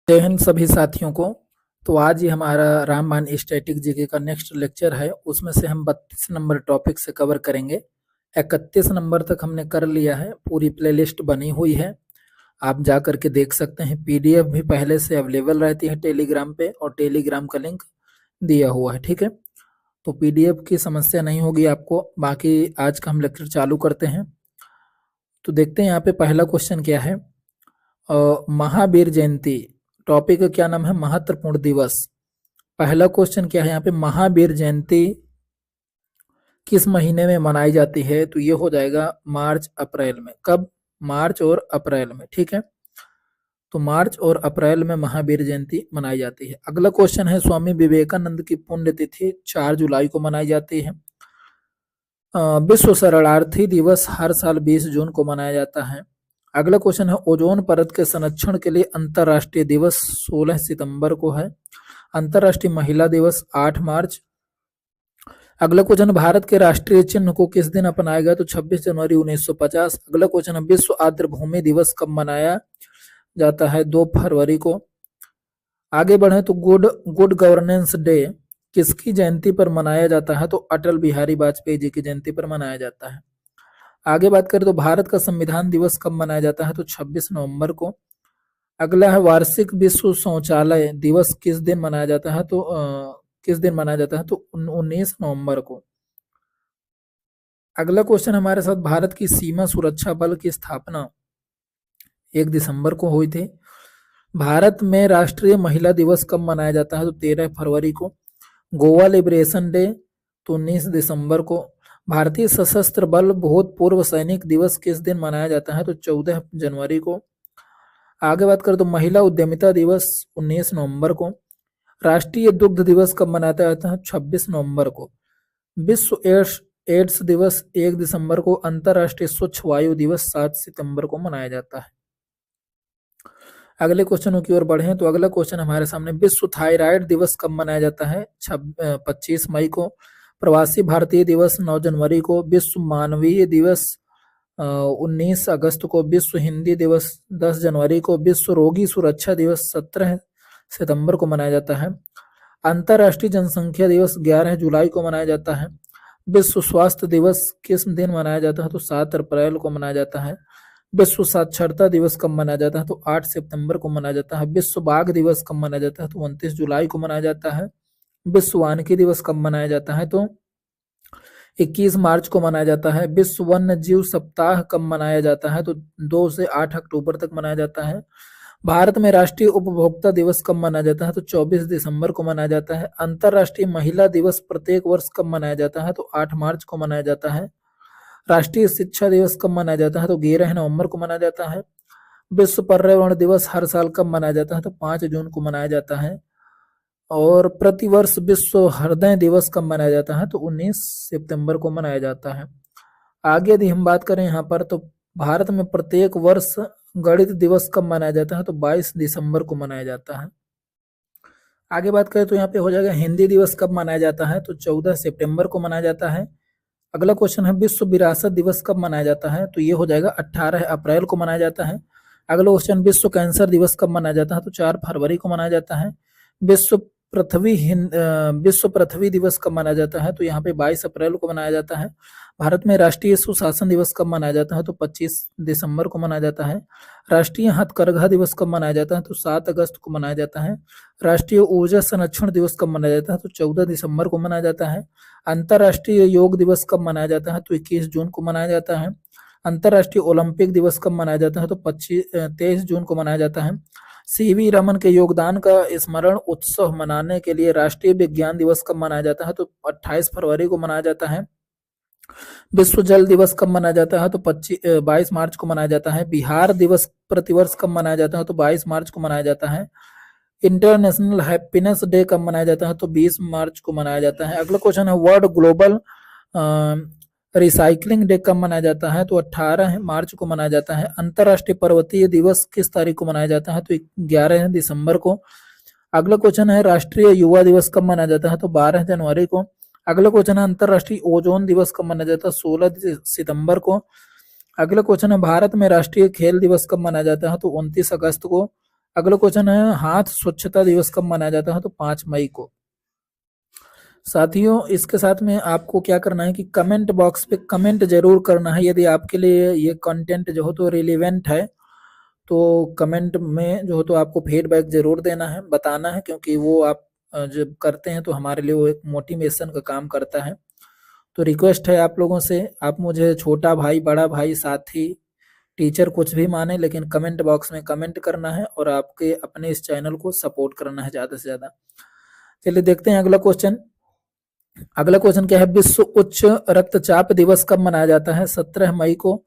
जय हिंद सभी साथियों को। तो आज ही हमारा रामबाण स्टैटिक जीके का नेक्स्ट लेक्चर है। उसमें से हम 32 नंबर टॉपिक से कवर करेंगे। 31 नंबर तक हमने कर लिया है, पूरी प्लेलिस्ट बनी हुई है, आप जा करके देख सकते हैं। पीडीएफ भी पहले से अवेलेबल रहती है टेलीग्राम पे, और टेलीग्राम का लिंक दिया हुआ है। ठीक है, तो पीडीएफ की समस्या नहीं होगी आपको। बाकी आज का हम लेक्चर चालू करते हैं। तो देखते हैं यहाँ पे पहला क्वेश्चन क्या है। महावीर जयंती टॉपिक का क्या नाम है? महत्वपूर्ण दिवस। पहला क्वेश्चन क्या है यहाँ पे, महावीर जयंती किस महीने में मनाई जाती है? तो ये हो जाएगा मार्च अप्रैल में। कब? मार्च और अप्रैल में। ठीक है, तो मार्च और अप्रैल में महावीर जयंती मनाई जाती है। अगला क्वेश्चन है, स्वामी विवेकानंद की पुण्यतिथि 4 जुलाई को मनाई जाती है। विश्व शरणार्थी दिवस हर साल 20 जून को मनाया जाता है। अगला क्वेश्चन है, ओजोन परत के संरक्षण के लिए अंतरराष्ट्रीय दिवस 16 सितंबर को है। अंतरराष्ट्रीय महिला दिवस 8 मार्च। अगला क्वेश्चन, भारत के राष्ट्रीय चिन्ह को किस दिन अपनाया गया? तो 26 जनवरी 1950। अगला क्वेश्चन है, विश्व आर्द्र भूमि दिवस कब मनाया जाता है? 2 फरवरी को। आगे बढ़े तो गुड गवर्नेंस डे किसकी जयंती पर मनाया जाता है? तो अटल बिहारी वाजपेयी जी की जयंती पर मनाया जाता है। आगे बात करें तो भारत का संविधान दिवस कब मनाया जाता है? तो 26 नवंबर को। अगला है, वार्षिक विश्व शौचालय दिवस किस दिन मनाया जाता है? तो किस दिन मनाया जाता है? तो 19 नवंबर को। अगला क्वेश्चन हमारे साथ, भारत की सीमा सुरक्षा बल की स्थापना 1 दिसंबर को हुई थी। भारत में राष्ट्रीय महिला दिवस कब मनाया जाता है? तो 13 फरवरी को। गोवा लिबरेशन डे तो 19 दिसंबर को। भारतीय सशस्त्र बल भूतपूर्व सैनिक दिवस किस दिन मनाया जाता है? तो 14 जनवरी को। आगे बात करें तो महिला उद्यमिता दिवस 19 नवंबर को। राष्ट्रीय दुग्ध दिवस कब मनाया जाता है? 26 नवंबर को। विश्व एड्स दिवस 1 दिसंबर को। अंतरराष्ट्रीय स्वच्छ वायु दिवस 7 सितंबर को मनाया जाता है। अगले क्वेश्चनों की ओर बढ़े तो अगला क्वेश्चन हमारे सामने, विश्व थायराइड दिवस कब मनाया जाता है? 25 मई को। प्रवासी भारतीय दिवस 9 जनवरी को। विश्व मानवीय दिवस 19 अगस्त को। विश्व हिंदी दिवस 10 जनवरी को। विश्व रोगी सुरक्षा दिवस 17 सितंबर को मनाया जाता है। अंतरराष्ट्रीय जनसंख्या दिवस 11 जुलाई को मनाया जाता है। विश्व स्वास्थ्य दिवस किस दिन मनाया जाता है? तो 7 अप्रैल को मनाया जाता है। विश्व साक्षरता दिवस कब मनाया जाता है? तो 8 सितंबर को मनाया जाता है। विश्व बाघ दिवस कब मनाया जाता है? तो 29 जुलाई को मनाया जाता है। विश्व वानिकी दिवस कब मनाया जाता है? तो 21 मार्च को मनाया जाता है। विश्व वन्य जीव सप्ताह कब मनाया जाता है? तो 2 से 8 अक्टूबर तक मनाया जाता है। भारत में राष्ट्रीय उपभोक्ता दिवस कब मनाया जाता है? तो 24 दिसंबर को मनाया जाता है। अंतरराष्ट्रीय महिला दिवस प्रत्येक वर्ष कब मनाया जाता है? तो 8 मार्च को मनाया जाता है। राष्ट्रीय शिक्षा दिवस कब मनाया जाता है? तो 11 नवंबर को मनाया जाता है। विश्व पर्यावरण दिवस हर साल कब मनाया जाता है? तो 5 जून को मनाया जाता है। और प्रतिवर्ष विश्व हृदय दिवस कब मनाया जाता है? तो 19 सितंबर को मनाया जाता है। आगे यदि हम बात करें यहाँ पर, तो भारत में प्रत्येक वर्ष गणित दिवस कब मनाया जाता है? तो 22 दिसंबर को मनाया जाता है। आगे बात करें तो यहाँ पे हो जाएगा, हिंदी दिवस कब मनाया जाता है? तो 14 सितंबर को मनाया जाता है। अगला क्वेश्चन है, विश्व विरासत दिवस कब मनाया जाता है? तो ये हो जाएगा 18 अप्रैल को मनाया जाता है। अगला क्वेश्चन, विश्व कैंसर दिवस कब मनाया जाता है? तो 4 फरवरी को मनाया जाता है। विश्व पृथ्वी दिवस कब मनाया जाता है? तो यहाँ पे 22 अप्रैल को मनाया जाता है। भारत में राष्ट्रीय सुशासन दिवस कब मनाया जाता है? तो 25 दिसंबर को मनाया जाता है। राष्ट्रीय हथकरघा दिवस कब मनाया जाता है? तो 7 अगस्त को मनाया जाता है। राष्ट्रीय ऊर्जा संरक्षण दिवस कब मनाया जाता है? तो 14 दिसंबर को मनाया जाता है। अंतरराष्ट्रीय योग दिवस कब मनाया जाता है? तो 21 जून को मनाया जाता है। अंतरराष्ट्रीय ओलंपिक दिवस कब मनाया जाता है? तो 23 जून को मनाया जाता है। सीवी रमन के योगदान का स्मरण उत्सव मनाने के लिए राष्ट्रीय विज्ञान दिवस कब मनाया जाता है? तो 28 फरवरी को मनाया जाता है। विश्व जल दिवस कब मनाया जाता है? तो 22 मार्च को मनाया जाता है। बिहार दिवस प्रतिवर्ष कब मनाया जाता है? तो 22 मार्च को मनाया जाता है। इंटरनेशनल हैप्पीनेस डे कब मनाया जाता है? तो 20 मार्च को मनाया जाता है। अगला क्वेश्चन है, वर्ल्ड ग्लोबल रिसाइकलिंग डे कब मनाया जाता है? तो 18 मार्च को मनाया जाता है। अंतरराष्ट्रीय पर्वतीय दिवस किस तारीख को मनाया जाता है? तो 11 दिसंबर को। अगला क्वेश्चन है, राष्ट्रीय युवा दिवस कब मनाया जाता है? तो 12 जनवरी को। अगला क्वेश्चन है, अंतरराष्ट्रीय ओजोन दिवस कब मनाया जाता है? 16 सितंबर को। अगला क्वेश्चन है, भारत में राष्ट्रीय खेल दिवस कब मनाया जाता है? तो 29 अगस्त को। अगला क्वेश्चन है हाथ स्वच्छता दिवस कब मनाया जाता है? तो 5 मई को। साथियों इसके साथ में आपको क्या करना है कि कमेंट बॉक्स पे कमेंट जरूर करना है, यदि आपके लिए ये कंटेंट जो हो तो रिलेवेंट है तो कमेंट में जो हो तो आपको फीडबैक जरूर देना है, बताना है, क्योंकि वो आप जब करते हैं तो हमारे लिए वो एक मोटिवेशन का काम करता है। तो रिक्वेस्ट है आप लोगों से, आप मुझे छोटा भाई, बड़ा भाई, साथी, टीचर कुछ भी माने, लेकिन कमेंट बॉक्स में कमेंट करना है और आपके अपने इस चैनल को सपोर्ट करना है ज़्यादा से ज़्यादा। चलिए देखते हैं अगला क्वेश्चन। अगला क्वेश्चन क्या है? विश्व उच्च रक्तचाप दिवस कब मनाया जाता है? 17 मई को।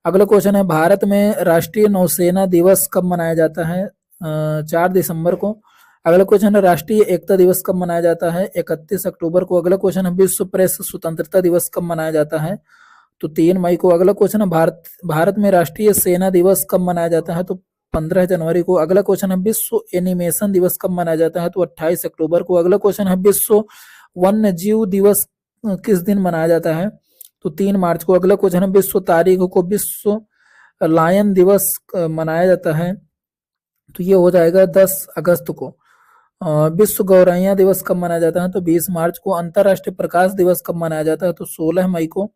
अगला क्वेश्चन है भारत में राष्ट्रीय नौसेना दिवस कब मनाया जाता है? 4 दिसंबर को। अगला क्वेश्चन है राष्ट्रीय एकता दिवस कब मनाया जाता है? 31 अक्टूबर को। अगला क्वेश्चन है विश्व प्रेस स्वतंत्रता दिवस कब मनाया जाता है? तो 3 मई को। अगला क्वेश्चन है भारत में राष्ट्रीय सेना दिवस कब मनाया जाता है? तो 15 जनवरी को। अगला क्वेश्चन है विश्व एनिमेशन दिवस कब मनाया जाता है? तो 28 अक्टूबर को। अगला क्वेश्चन है विश्व वन्य जीव दिवस किस दिन मनाया जाता है? तो 3 मार्च को। अगला क्वेश्चन है विश्व तारीख को विश्व लायन दिवस मनाया जाता है? तो ये हो जाएगा 10 अगस्त को। विश्व गौरैया दिवस कब मनाया जाता है? तो 20 मार्च को। अंतर्राष्ट्रीय प्रकाश दिवस कब मनाया जाता है? तो 16 मई को।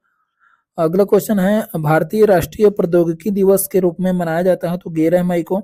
अगला क्वेश्चन है भारतीय राष्ट्रीय प्रौद्योगिकी दिवस के रूप में मनाया जाता है? तो 11 मई को।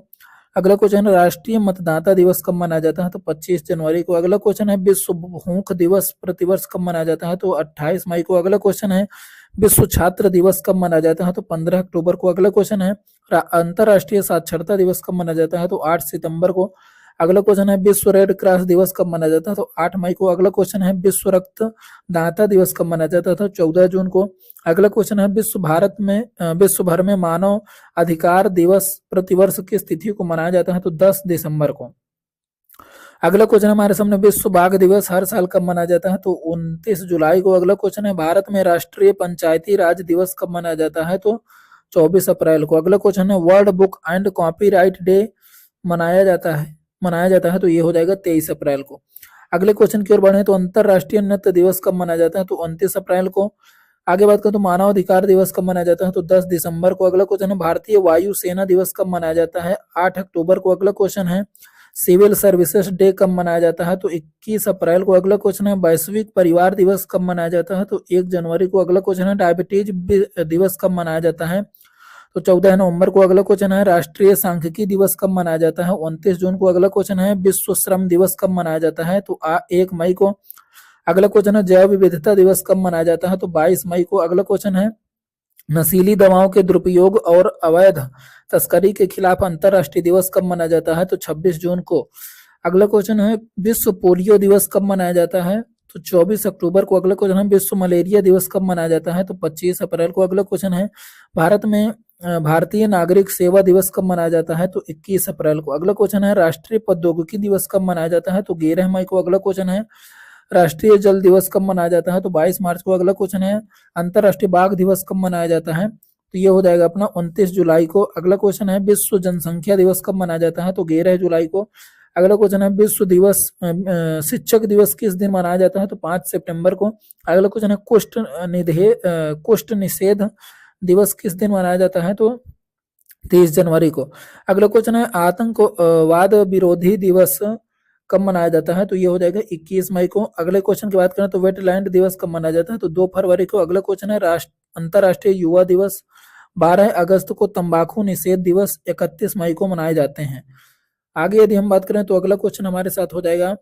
अगला क्वेश्चन है राष्ट्रीय मतदाता दिवस कब मनाया जाता है? तो 25 जनवरी को। अगला क्वेश्चन है विश्व भूख दिवस प्रतिवर्ष कब मनाया जाता है? तो 28 मई को। अगला क्वेश्चन है विश्व छात्र दिवस कब मनाया जाता है? तो 15 अक्टूबर को। अगला क्वेश्चन है अंतर्राष्ट्रीय साक्षरता दिवस कब मनाया जाता है? तो 8 सितंबर को। अगला क्वेश्चन है विश्व रेड क्रॉस दिवस कब मनाया जाता है? तो 8 मई को। अगला क्वेश्चन है विश्व रक्तदाता दिवस कब मनाया जाता है? तो 14 जून को। अगला क्वेश्चन है विश्व भर में मानव अधिकार दिवस प्रतिवर्ष किस तिथि को मनाया जाता है? तो 10 दिसंबर को। अगला क्वेश्चन हमारे सामने विश्व बाघ दिवस हर साल कब मनाया जाता है? तो 29 जुलाई को। अगला क्वेश्चन है भारत में राष्ट्रीय पंचायती राज दिवस कब मनाया जाता है? तो 24 अप्रैल को। अगला क्वेश्चन है world book and copyright day मनाया जाता है तो ये हो जाएगा 23 अप्रैल को। अगले क्वेश्चन की ओर बढ़े तो अंतरराष्ट्रीय नृत्य दिवस कब मनाया जाता है? तो 29 अप्रैल को। आगे बात करें तो मानव अधिकार दिवस कब मनाया जाता है? तो 10 दिसंबर को। अगला क्वेश्चन है भारतीय वायु सेना दिवस कब मनाया जाता है? 8 अक्टूबर को। अगला क्वेश्चन है सिविल सर्विसेज डे कब मनाया जाता है? तो 21 अप्रैल को। अगला क्वेश्चन है वैश्विक परिवार दिवस कब मनाया जाता है? तो 1 जनवरी को। अगला क्वेश्चन है डायबिटीज दिवस कब मनाया जाता है? तो 14 नवंबर को। अगला क्वेश्चन है राष्ट्रीय सांख्यिकी दिवस कब मनाया जाता है? 29 जून को। अगला क्वेश्चन है विश्व श्रम दिवस कब मनाया जाता है? तो 1 मई को। अगला क्वेश्चन है जैव विविधता दिवस कब मनाया जाता है? तो 22 मई को। अगला क्वेश्चन है नशीली दवाओं के दुरुपयोग और अवैध तस्करी के खिलाफ अंतरराष्ट्रीय दिवस कब मनाया जाता है? तो 26 जून को। अगला क्वेश्चन है विश्व पोलियो दिवस कब मनाया जाता है? तो 24 अक्टूबर को। अगला क्वेश्चन है विश्व मलेरिया दिवस कब मनाया जाता है? तो 25 अप्रैल को। अगला क्वेश्चन है भारत में भारतीय नागरिक सेवा दिवस कब मनाया जाता है? तो 21 अप्रैल को। अगला क्वेश्चन है राष्ट्रीय प्रौद्योगिकी दिवस कब मनाया जाता है? तो 11 मई को। अगला क्वेश्चन है राष्ट्रीय जल दिवस कब मनाया जाता है? तो 22 मार्च को। अगला क्वेश्चन है अंतरराष्ट्रीय बाघ दिवस कब मनाया जाता है? तो ये हो जाएगा अपना 29 जुलाई को। अगला क्वेश्चन है विश्व जनसंख्या दिवस कब मनाया जाता है? तो 11 जुलाई को। अगला क्वेश्चन है विश्व दिवस शिक्षक दिवस किस दिन मनाया जाता है? तो 5 सितंबर को। अगला क्वेश्चन है कुष्ठ निषेध दिवस किस दिन मनाया जाता है? तो 30 जनवरी को। अगला क्वेश्चन है आतंकवाद विरोधी दिवस कब मनाया जाता है? तो ये हो जाएगा 21 मई को। अगले क्वेश्चन की बात करें तो वेटलैंड दिवस कब मनाया जाता है? तो 2 फरवरी को। अगला क्वेश्चन है अंतरराष्ट्रीय युवा दिवस 12 अगस्त को। तंबाकू निषेध दिवस 31 मई को मनाए जाते हैं। आगे यदि हम बात करें तो अगला क्वेश्चन हमारे साथ हो जाएगा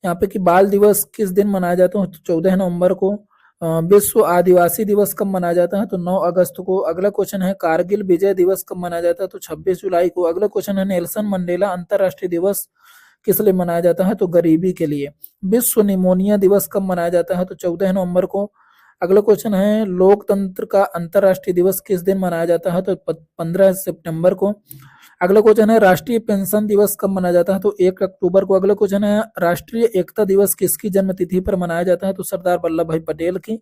यहाँ पे कि बाल दिवस किस दिन मनाया जाता है? तो 14 नवंबर को। विश्व आदिवासी दिवस कब मनाया जाता है? तो 9 अगस्त को। अगला क्वेश्चन है कारगिल विजय दिवस कब मनाया जाता है? तो 26 जुलाई को। अगला क्वेश्चन है नेल्सन मंडेला अंतरराष्ट्रीय दिवस किस लिए मनाया जाता है? तो गरीबी के लिए। विश्व निमोनिया दिवस कब मनाया जाता है? तो 14 नवंबर को। अगला क्वेश्चन है लोकतंत्र का अंतरराष्ट्रीय दिवस किस दिन मनाया जाता है? तो 15 सितंबर को। अगला क्वेश्चन है राष्ट्रीय पेंशन दिवस कब मनाया जाता है? तो 1 अक्टूबर को। अगला क्वेश्चन है राष्ट्रीय एकता दिवस किसकी जन्म तिथि पर मनाया जाता है? तो सरदार वल्लभ भाई पटेल की।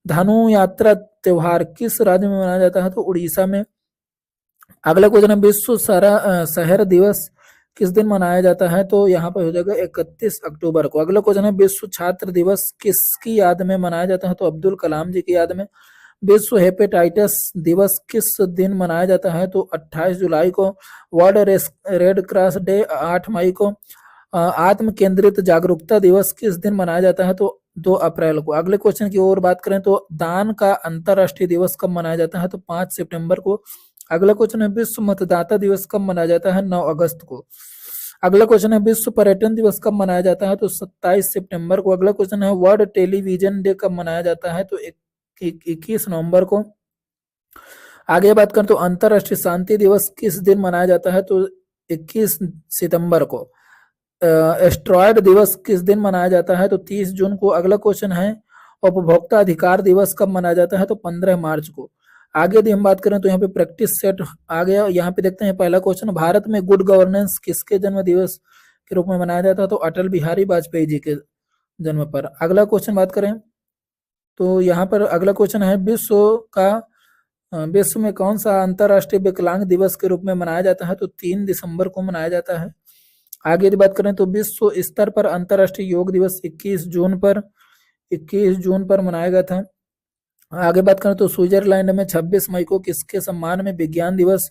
धनु यात्रा त्योहार किस राज्य में मनाया जाता है? तो उड़ीसा में। अगला क्वेश्चन है विश्व शहर दिवस किस दिन मनाया जाता है? तो यहाँ पर हो जाएगा 31 अक्टूबर को। अगला क्वेश्चन है विश्व छात्र दिवस किसकी याद में मनाया जाता है? तो अब्दुल कलाम जी की याद में। विश्व हेपेटाइटिस दिवस किस दिन मनाया जाता है? तो 28 जुलाई को। वर्ल्ड रेड क्रॉस डे 8 मई को। आत्म केंद्रित जागरूकता दिवस किस दिन मनाया जाता है? तो 2 अप्रैल को। अगले क्वेश्चन की ओर बात करें तो दान का अंतर्राष्ट्रीय दिवस कब मनाया जाता है? तो 5 सितंबर को। अगला क्वेश्चन है विश्व मतदाता दिवस कब मनाया जाता है? 9 अगस्त को। अगला क्वेश्चन है विश्व पर्यटन दिवस कब मनाया जाता है? तो 27 सितंबर को। अगला क्वेश्चन है वर्ल्ड टेलीविजन डे कब मनाया जाता है? तो 21 नवंबर को। आगे बात करें तो अंतर्राष्ट्रीय शांति दिवस किस दिन मनाया जाता है? तो 21 सितंबर को। एस्ट्रॉयड दिवस किस दिन मनाया जाता है? तो 30 जून को। अगला क्वेश्चन है उपभोक्ता अधिकार दिवस कब मनाया जाता है? तो 15 मार्च को। आगे यदि हम बात करें तो यहाँ पे प्रैक्टिस सेट आ गया। यहाँ पे देखते हैं पहला क्वेश्चन, भारत में गुड गवर्नेंस किसके जन्म दिवस के रूप में मनाया जाता है? तो अटल बिहारी वाजपेयी जी के जन्म पर। अगला क्वेश्चन बात करें तो यहाँ पर अगला क्वेश्चन है विश्व में कौन सा अंतर्राष्ट्रीय विकलांग दिवस के रूप में मनाया जाता है? तो 3 दिसंबर को मनाया जाता है। आगे यदि बात करें तो विश्व स्तर पर अंतर्राष्ट्रीय योग दिवस 21 जून पर मनाया गया था। आगे बात करें तो स्विट्जरलैंड में 26 मई को किसके सम्मान में विज्ञान दिवस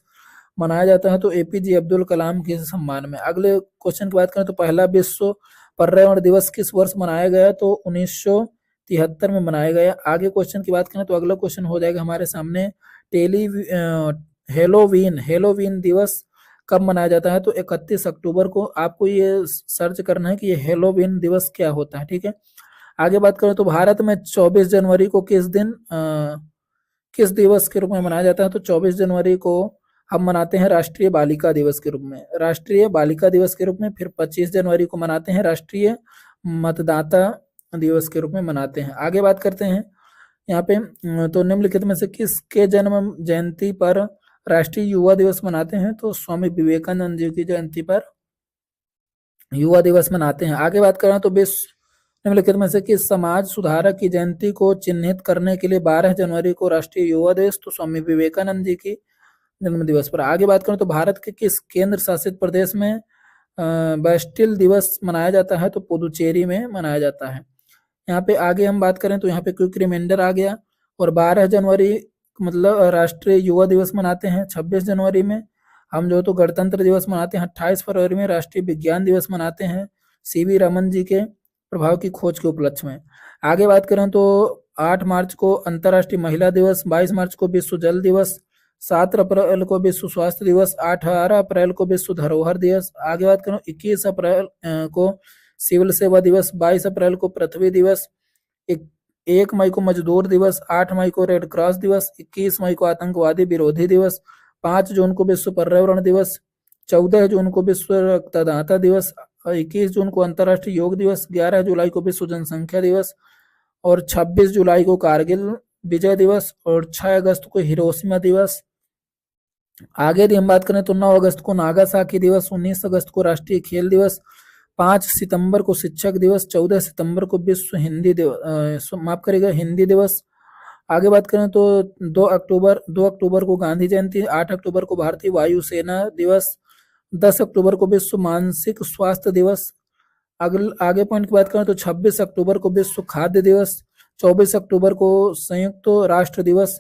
मनाया जाता है? तो एपीजे अब्दुल कलाम के सम्मान में। अगले क्वेश्चन की बात करें तो पहला विश्व पर्यावरण दिवस किस वर्ष मनाया गया? तो 1973 में मनाया गया। आगे क्वेश्चन की बात करें तो अगला क्वेश्चन हो जाएगा हमारे सामने हेलोवीन दिवस कब मनाया जाता है? तो 31 अक्टूबर को। आपको ये सर्च करना है कि ये हेलोवीन दिवस क्या होता है, ठीक है। आगे बात करें तो भारत में 24 जनवरी को किस दिवस के रूप में मनाया जाता है? तो 24 जनवरी को हम मनाते हैं राष्ट्रीय बालिका दिवस के रूप में, राष्ट्रीय बालिका दिवस के रूप में। फिर 25 जनवरी को मनाते हैं राष्ट्रीय मतदाता दिवस के रूप में मनाते हैं। आगे बात करते हैं यहाँ पे तो निम्नलिखित में से किसके जन्म जयंती पर राष्ट्रीय युवा दिवस मनाते हैं? तो स्वामी विवेकानंद जी की जयंती पर युवा दिवस मनाते हैं। आगे बात करें तो विश्व निम्नलिखित में से किस समाज सुधारक की जयंती को चिन्हित करने के लिए 12 जनवरी को राष्ट्रीय युवा दिवस? तो स्वामी विवेकानंद जी की जन्म दिवस पर। आगे बात करें तो भारत के किस केंद्र शासित प्रदेश में बेस्टिल दिवस मनाया जाता है? तो पुदुचेरी में मनाया जाता है। यहाँ पे आगे हम बात करें तो यहाँ पे क्विक रिमाइंडर आ गया। और 12 जनवरी मतलब राष्ट्रीय युवा दिवस मनाते हैं। 26 जनवरी में हम जो तो गणतंत्र दिवस मनाते हैं। 28 फरवरी में राष्ट्रीय विज्ञान दिवस मनाते हैं, सीवी रमन जी के प्रभाव की खोज के उपलक्ष्य में। आगे बात करें तो 8 मार्च को अंतर्राष्ट्रीय महिला दिवस, 22 मार्च को विश्व जल दिवस, 7 अप्रैल को विश्व स्वास्थ्य दिवस, 18 अप्रैल को विश्व धरोहर दिवस। आगे बात करें 21 अप्रैल को सिविल सेवा दिवस, 22 अप्रैल को पृथ्वी दिवस, 1 मई को मजदूर दिवस, 8 मई को रेड क्रॉस दिवस, 21 मई को आतंकवादी विरोधी दिवस, 5 जून को विश्व पर्यावरण दिवस, 14 जून को विश्व रक्तदाता दिवस, 21 जून को अंतर्राष्ट्रीय योग दिवस, 11 जुलाई को विश्व जनसंख्या दिवस और 26 जुलाई को कारगिल विजय दिवस और 6 अगस्त को हिरोशिमा दिवस। आगे यदि हम बात करें तो 9 अगस्त को नागासाकी दिवस, 19 अगस्त को राष्ट्रीय खेल दिवस, 5 सितंबर को शिक्षक दिवस, 14 सितंबर को विश्व हिंदी दिवस माफ करिएगा हिंदी दिवस। आगे बात करें तो 2 अक्टूबर को गांधी जयंती, 8 अक्टूबर को भारतीय वायुसेना दिवस, 10 अक्टूबर को विश्व मानसिक स्वास्थ्य दिवस। आगे पॉइंट की बात करें तो 26 अक्टूबर को विश्व खाद्य दिवस, 24 अक्टूबर को संयुक्त राष्ट्र दिवस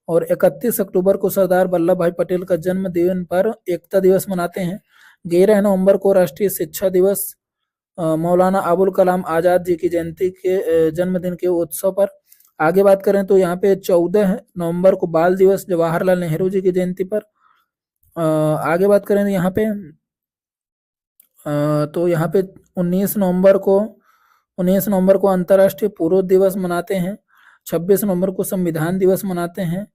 और 31 अक्टूबर को सरदार वल्लभ भाई पटेल का जन्मदिन पर एकता दिवस मनाते हैं। 11 नवंबर को राष्ट्रीय शिक्षा दिवस, मौलाना अबुल कलाम आजाद जी की जयंती के जन्मदिन के उत्सव पर। आगे बात करें तो यहाँ पे 14 नवंबर को बाल दिवस, जवाहरलाल नेहरू जी की जयंती पर। आगे बात करें यहाँ पे तो यहाँ पे 19 नवंबर को अंतर्राष्ट्रीय पूर्व दिवस मनाते हैं। 26 नवंबर को संविधान दिवस मनाते हैं।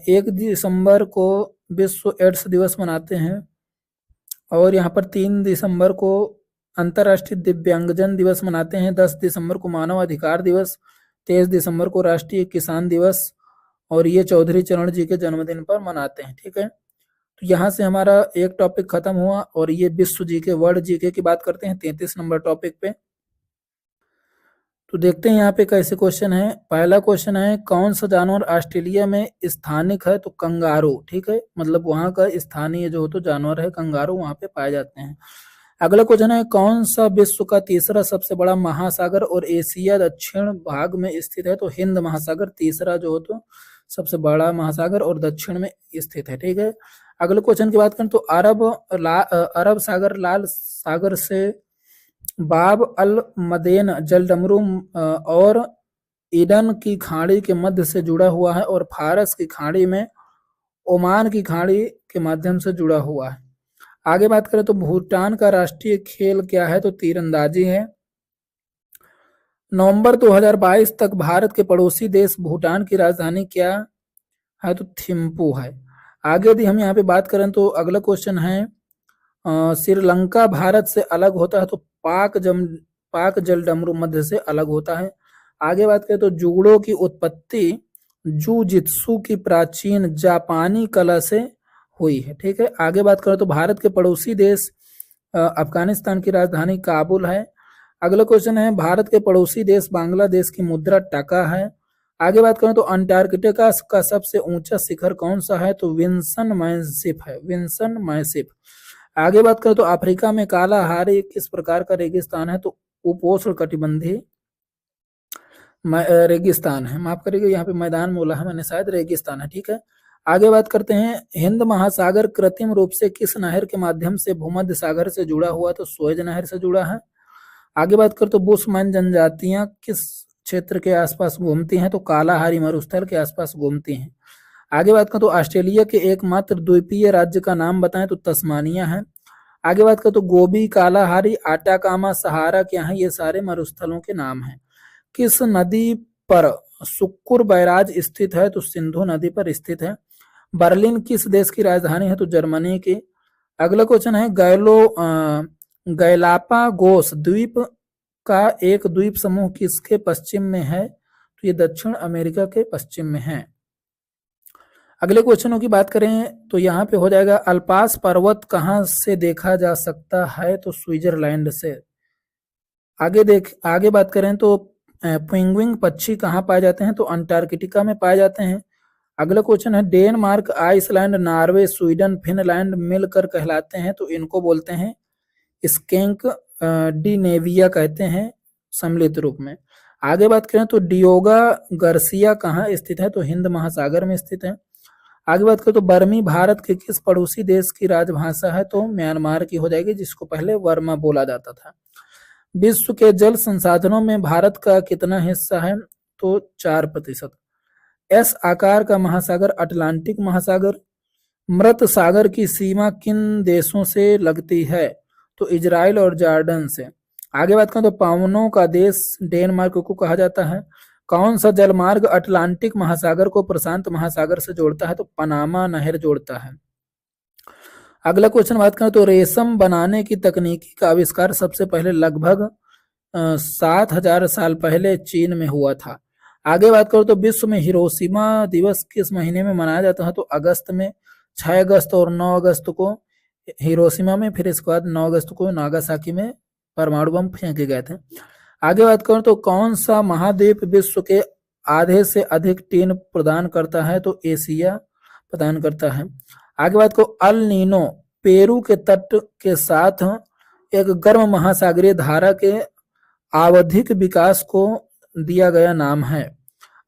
1 दिसंबर को विश्व एड्स दिवस मनाते हैं और यहाँ पर 3 दिसंबर को अंतर्राष्ट्रीय दिव्यांगजन दिवस मनाते हैं। 10 दिसंबर को मानव अधिकार दिवस, 23 दिसंबर को राष्ट्रीय किसान दिवस और ये चौधरी चरण जी के जन्मदिन पर मनाते हैं। ठीक है, तो यहाँ से हमारा एक टॉपिक खत्म हुआ और ये विश्व जीके वर्ल्ड जीके की बात करते हैं 33 नंबर टॉपिक पे। तो देखते हैं यहाँ पे कैसे क्वेश्चन है। पहला क्वेश्चन है कौन सा जानवर ऑस्ट्रेलिया में स्थानिक है? तो कंगारू। ठीक है, मतलब वहाँ का स्थानीय जो तो जानवर है कंगारू, वहाँ पे पाए जाते हैं। अगला क्वेश्चन है, कौन सा विश्व का तीसरा सबसे बड़ा महासागर और एशिया दक्षिण भाग में स्थित है? तो हिंद महासागर तीसरा जो हो तो सबसे बड़ा महासागर और दक्षिण में स्थित है। ठीक है, अगले क्वेश्चन की बात करें तो अरब सागर लाल सागर से बाब अल मदेन जलडमरू और ईडन की खाड़ी के मध्य से जुड़ा हुआ है और फारस की खाड़ी में ओमान की खाड़ी के माध्यम से जुड़ा हुआ है। आगे बात करें तो भूटान का राष्ट्रीय खेल क्या है? तो तीरंदाजी है। नवंबर 2022 तक भारत के पड़ोसी देश भूटान की राजधानी क्या है? तो थिम्पू है। आगे यदि हम यहाँ पे बात करें तो अगला क्वेश्चन है, श्रीलंका भारत से अलग होता है तो पाक जलडमरू मध्य से अलग होता है। आगे बात करें तो जूडो की उत्पत्ति जूजित्सु की प्राचीन जापानी कला से हुई है। ठीक है, आगे बात करें तो भारत के पड़ोसी देश अफगानिस्तान की राजधानी काबुल है। अगला क्वेश्चन है, भारत के पड़ोसी देश बांग्लादेश की मुद्रा टका है। आगे बात करें तो अंटार्कटिका का सबसे ऊंचा शिखर कौन सा है? तो विंसन मैसिफ है, विंसन मैसिफ। आगे बात करें तो अफ्रीका में कालाहारी किस प्रकार का रेगिस्तान है? तो उपोष्ण कटिबंधीय रेगिस्तान है, माफ करिएगा यहाँ पे मैदान बोला है मैंने, शायद रेगिस्तान है। ठीक है, आगे बात करते हैं, हिंद महासागर कृत्रिम रूप से किस नहर के माध्यम से भूमध्य सागर से जुड़ा हुआ? तो सुएज नहर से जुड़ा है। आगे बात करें तो बुशमैन जनजातियां किस क्षेत्र के आसपास घूमती हैं? तो कालाहारी मरुस्थल के आसपास घूमती हैं। आगे बात करें तो ऑस्ट्रेलिया के एकमात्र द्वीपीय राज्य का नाम बताएं? तो तस्मानिया है। आगे बात करें तो गोबी, कालाहारी, आटाकामा, सहारा क्या है? ये सारे मरुस्थलों के नाम हैं। किस नदी पर सुक्कुर बैराज स्थित है? तो सिंधु नदी पर स्थित है। बर्लिन किस देश की राजधानी है? तो जर्मनी की। अगला क्वेश्चन है, गैलापागोस द्वीप का एक द्वीप समूह किसके पश्चिम में है? तो ये दक्षिण अमेरिका के पश्चिम में है। अगले क्वेश्चनों की बात करें तो यहाँ पे हो जाएगा, अल्पास पर्वत कहाँ से देखा जा सकता है? तो स्विट्जरलैंड से। आगे बात करें तो पेंगुइन पक्षी कहाँ पाए जाते हैं? तो अंटार्कटिका में पाए जाते हैं। अगला क्वेश्चन है, Denmark, Iceland, Norway, Sweden, Finland मिलकर कहलाते हैं तो इनको बोलते हैं स्केंक डिनेविया कहते हैं सम्मिलित रूप में। आगे बात करें तो डियोगा गर्सिया कहाँ स्थित है? तो हिंद महासागर में स्थित है। आगे बात करें तो बर्मी भारत के किस पड़ोसी देश की राजभाषा है? तो म्यांमार की हो जाएगी, जिसको पहले वर्मा बोला जाता था। विश्व के जल संसाधनों में भारत का कितना हिस्सा है? तो 4%। एस आकार का महासागर अटलांटिक महासागर। मृत सागर की सीमा किन देशों से लगती है? तो इजराइल और जॉर्डन से। आगे बात करें तो पावनों का देश डेनमार्क को कहा जाता है। कौन सा जलमार्ग अटलांटिक महासागर को प्रशांत महासागर से जोड़ता है? तो पनामा नहर जोड़ता है। अगला क्वेश्चन बात करें तो रेशम बनाने की तकनीकी का आविष्कार सबसे पहले लगभग 7000 साल पहले चीन में हुआ था। आगे बात करो तो विश्व में हिरोशिमा दिवस किस महीने में मनाया जाता है? तो अगस्त में। 6 अगस्त और 9 अगस्त को हिरोशिमा में, फिर इसके बाद 9 अगस्त को नागासाकी में परमाणु बम फेंके गए थे। आगे बात करें तो कौन सा महाद्वीप विश्व के आधे से अधिक टीन प्रदान करता है? तो एशिया प्रदान करता है। आगे बात करो, अल नीनो पेरू के तट के साथ एक गर्म महासागरीय धारा के आवधिक विकास को दिया गया नाम है।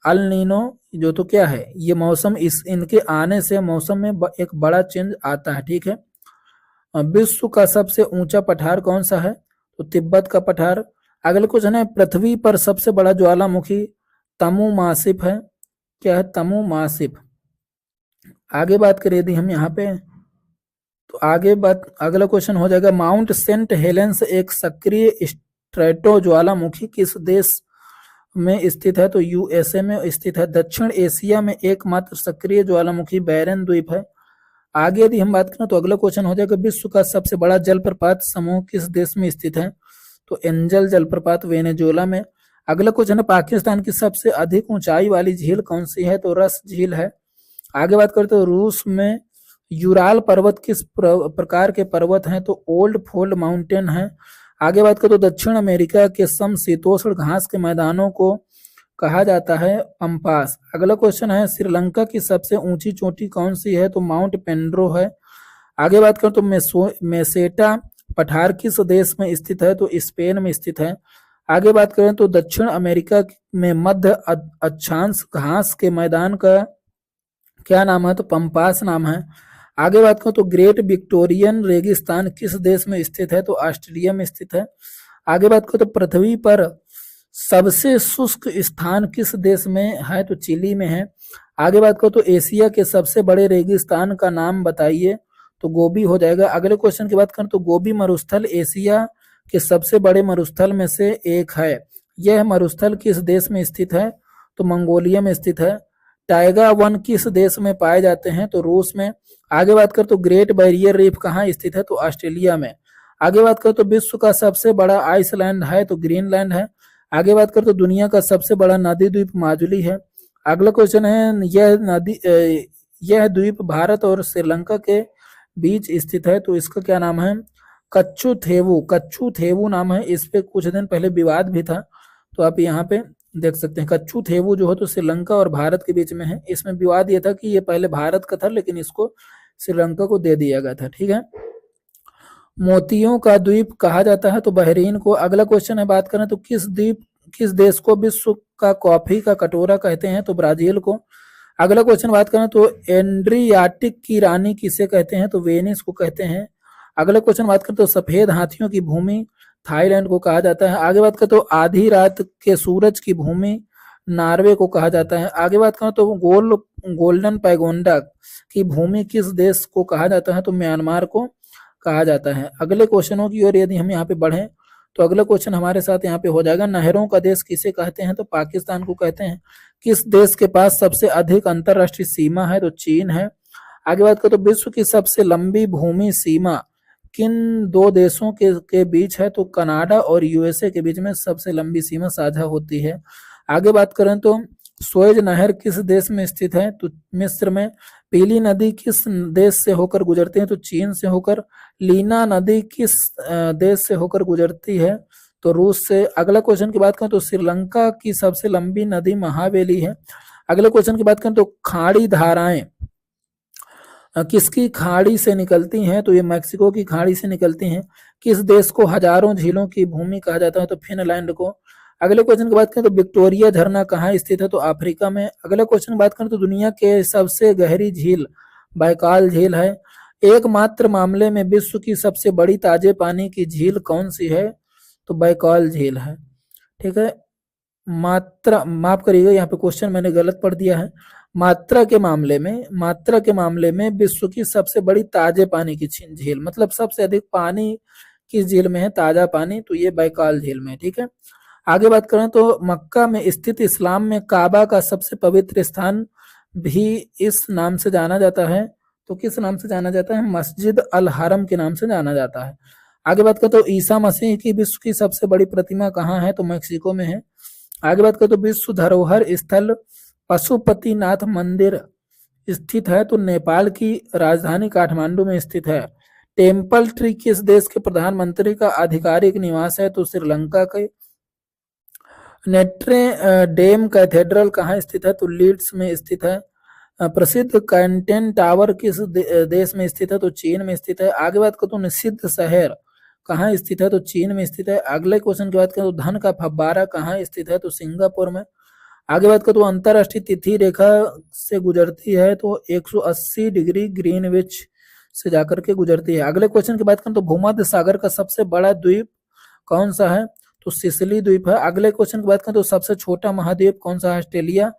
अल नीनो जो तो क्या है? ये मौसम, इनके आने से मौसम में एक बड़ा चेंज आता है। ठीक है, विश्व का सबसे ऊंचा पठार कौन सा है? तो तिब्बत का पठार। अगले क्वेश्चन है, पृथ्वी पर सबसे बड़ा ज्वालामुखी तमु मासिफ है। क्या है? तमु मासिफ। आगे बात करें यदि हम यहाँ पे तो अगला क्वेश्चन हो जाएगा, माउंट सेंट हेलेंस एक सक्रिय स्ट्रेटो ज्वालामुखी किस देश में स्थित है? तो यूएसए में स्थित है। दक्षिण एशिया में एकमात्र सक्रिय ज्वालामुखी बैरन द्वीप है। आगे यदि हम बात करें तो अगला क्वेश्चन हो जाएगा, विश्व का सबसे बड़ा जलप्रपात समूह किस देश में स्थित है? तो एंजल जलप्रपात वेनेजुएला में। अगला क्वेश्चन है, पाकिस्तान की सबसे अधिक ऊंचाई वाली झील कौन सी है? तो रस झील है। आगे बात करते तो रूस में यूराल पर्वत किस प्रकार के पर्वत हैं? तो ओल्ड फोल्ड माउंटेन है। आगे बात करें तो दक्षिण अमेरिका के समशीतोष्ण घास के मैदानों को कहा जाता है पंपास। अगला क्वेश्चन है, श्रीलंका की सबसे ऊंची चोटी कौन सी है? तो माउंट पेंड्रो है। आगे बात करें तो मेसेटा पठार किस देश में स्थित है? तो स्पेन में स्थित है। आगे बात करें तो दक्षिण अमेरिका में मध्य अक्षांश घास के मैदान का क्या नाम है? तो पंपास नाम है। आगे बात करें तो ग्रेट विक्टोरियन रेगिस्तान किस देश में स्थित है? तो ऑस्ट्रेलिया में स्थित है। आगे बात करें तो पृथ्वी पर सबसे शुष्क स्थान किस देश में है? तो चिली में है। आगे बात करो तो एशिया के सबसे बड़े रेगिस्तान का नाम बताइए। तो गोबी हो जाएगा। अगले क्वेश्चन की बात करें तो गोबी मरुस्थल एशिया के सबसे बड़े मरुस्थल में से एक है। यह मरुस्थल किस देश में स्थित है? तो मंगोलिया में स्थित है। टाइगर वन किस देश में पाए जाते हैं? तो रूस में। आगे बात करें तो ग्रेट बैरियर रीफ कहाँ स्थित है? तो ऑस्ट्रेलिया में। आगे बात करें तो विश्व का सबसे बड़ा आइसलैंड है? तो ग्रीनलैंड है। आगे बात करें तो दुनिया का सबसे बड़ा नदी द्वीप माजुली है। अगला क्वेश्चन है यह द्वीप भारत और श्रीलंका के बीच स्थित है। तो इसका क्या नाम है? कच्छु थेवू। कच्छु थेवू नाम है। इस पे कुछ दिन पहले विवाद भी था, तो आप यहाँ पे देख सकते हैं। कच्छु थेवू जो है तो श्रीलंका और भारत के बीच में है। इसमें विवाद ये था कि ये पहले भारत का था, लेकिन इसको श्रीलंका को दे दिया गया था। ठीक है। मोतियों का द्वीप कहा जाता है? तो बहरीन को। अगला क्वेश्चन है, बात करें तो किस देश को विश्व का कॉफी का कटोरा कहते हैं? तो ब्राजील को। अगला क्वेश्चन बात करें तो एड्रियाटिक की रानी किसे कहते हैं? तो वेनिस को कहते हैं। अगला क्वेश्चन बात करें तो सफेद हाथियों की भूमि थाईलैंड को कहा जाता है। आगे बात करें तो आधी रात के सूरज की भूमि नॉर्वे को कहा जाता है। आगे बात करें तो गोल्डन पैगोंडा की भूमि किस देश को कहा जाता है? तो म्यांमार को कहा जाता है। अगले क्वेश्चनों की ओर यदि हम यहाँ पे बढ़ें तो अगला क्वेश्चन हमारे साथ यहाँ पे हो जाएगा, नहरों का देश किसे कहते हैं? तो पाकिस्तान को कहते हैं। किस देश के पास सबसे अधिक अंतरराष्ट्रीय सीमा है? तो चीन है। आगे बात करें तो विश्व की सबसे लंबी भूमि सीमा किन दो देशों के बीच है? तो कनाडा और यूएसए के बीच में सबसे लंबी सीमा साझा होती है। आगे बात करें तो स्वेज नहर किस देश में स्थित है? तो मिस्र में। पीली नदी किस देश से होकर गुजरती है? तो चीन से होकर। लीना नदी किस देश से होकर गुजरती है? तो रूस से। अगला क्वेश्चन की बात करें तो श्रीलंका की सबसे लंबी नदी महावेली है। अगले क्वेश्चन की बात करें तो खाड़ी धाराएं किसकी खाड़ी से निकलती हैं? तो ये मैक्सिको की खाड़ी से निकलती हैं। किस देश को हजारों झीलों की भूमि कहा जाता है? तो फिनलैंड को। अगले क्वेश्चन की बात करें तो विक्टोरिया झरना कहाँ स्थित है? तो अफ्रीका में। अगला क्वेश्चन की बात करें तो दुनिया के सबसे गहरी झील बैकाल झील है। एकमात्र मामले में विश्व की सबसे बड़ी ताजे पानी की झील कौन सी है? तो बैकाल झील है। ठीक है। मात्रा माफ करिएगा, यहाँ पे क्वेश्चन मैंने गलत पढ़ दिया है। मात्रा के मामले में विश्व की सबसे बड़ी ताजे पानी की झील, मतलब सबसे अधिक पानी किस झील में है? ताजा पानी, तो ये बैकाल झील में। ठीक है। आगे बात करें तो मक्का में स्थित इस्लाम में काबा का सबसे पवित्र स्थान भी इस नाम से जाना जाता है। तो किस नाम से जाना जाता है? मस्जिद अल हरम के नाम से जाना जाता है। आगे बात करें तो ईसा मसीह की विश्व की सबसे बड़ी प्रतिमा कहाँ है? तो मैक्सिको में है। आगे बात करें तो विश्व धरोहर स्थल पशुपतिनाथ मंदिर स्थित है। तो नेपाल की राजधानी काठमांडू में स्थित है। टेम्पल ट्री किस देश के प्रधानमंत्री का आधिकारिक निवास है? तो श्रीलंका के। नेट्रे डेम कैथेड्रल कहाँ स्थित है? तो लीड्स में स्थित है। प्रसिद्ध कैंटेन टावर किस देश में स्थित है? तो चीन में स्थित है। आगे बात करें तो निषिद्ध शहर कहाँ स्थित है? तो चीन में स्थित है। अगले क्वेश्चन की बात करें तो धन का फव्वारा कहाँ स्थित है? तो सिंगापुर में। आगे बात करें तो अंतरराष्ट्रीय तिथि रेखा से गुजरती है तो 180 डिग्री ग्रीनविच से जाकर के गुजरती है। अगले क्वेश्चन की बात करें तो भूमध्य सागर का सबसे बड़ा द्वीप कौन सा है? तो सिसिली द्वीप है। अगले क्वेश्चन की बात करें तो सबसे छोटा महाद्वीप कौन सा है? ऑस्ट्रेलिया।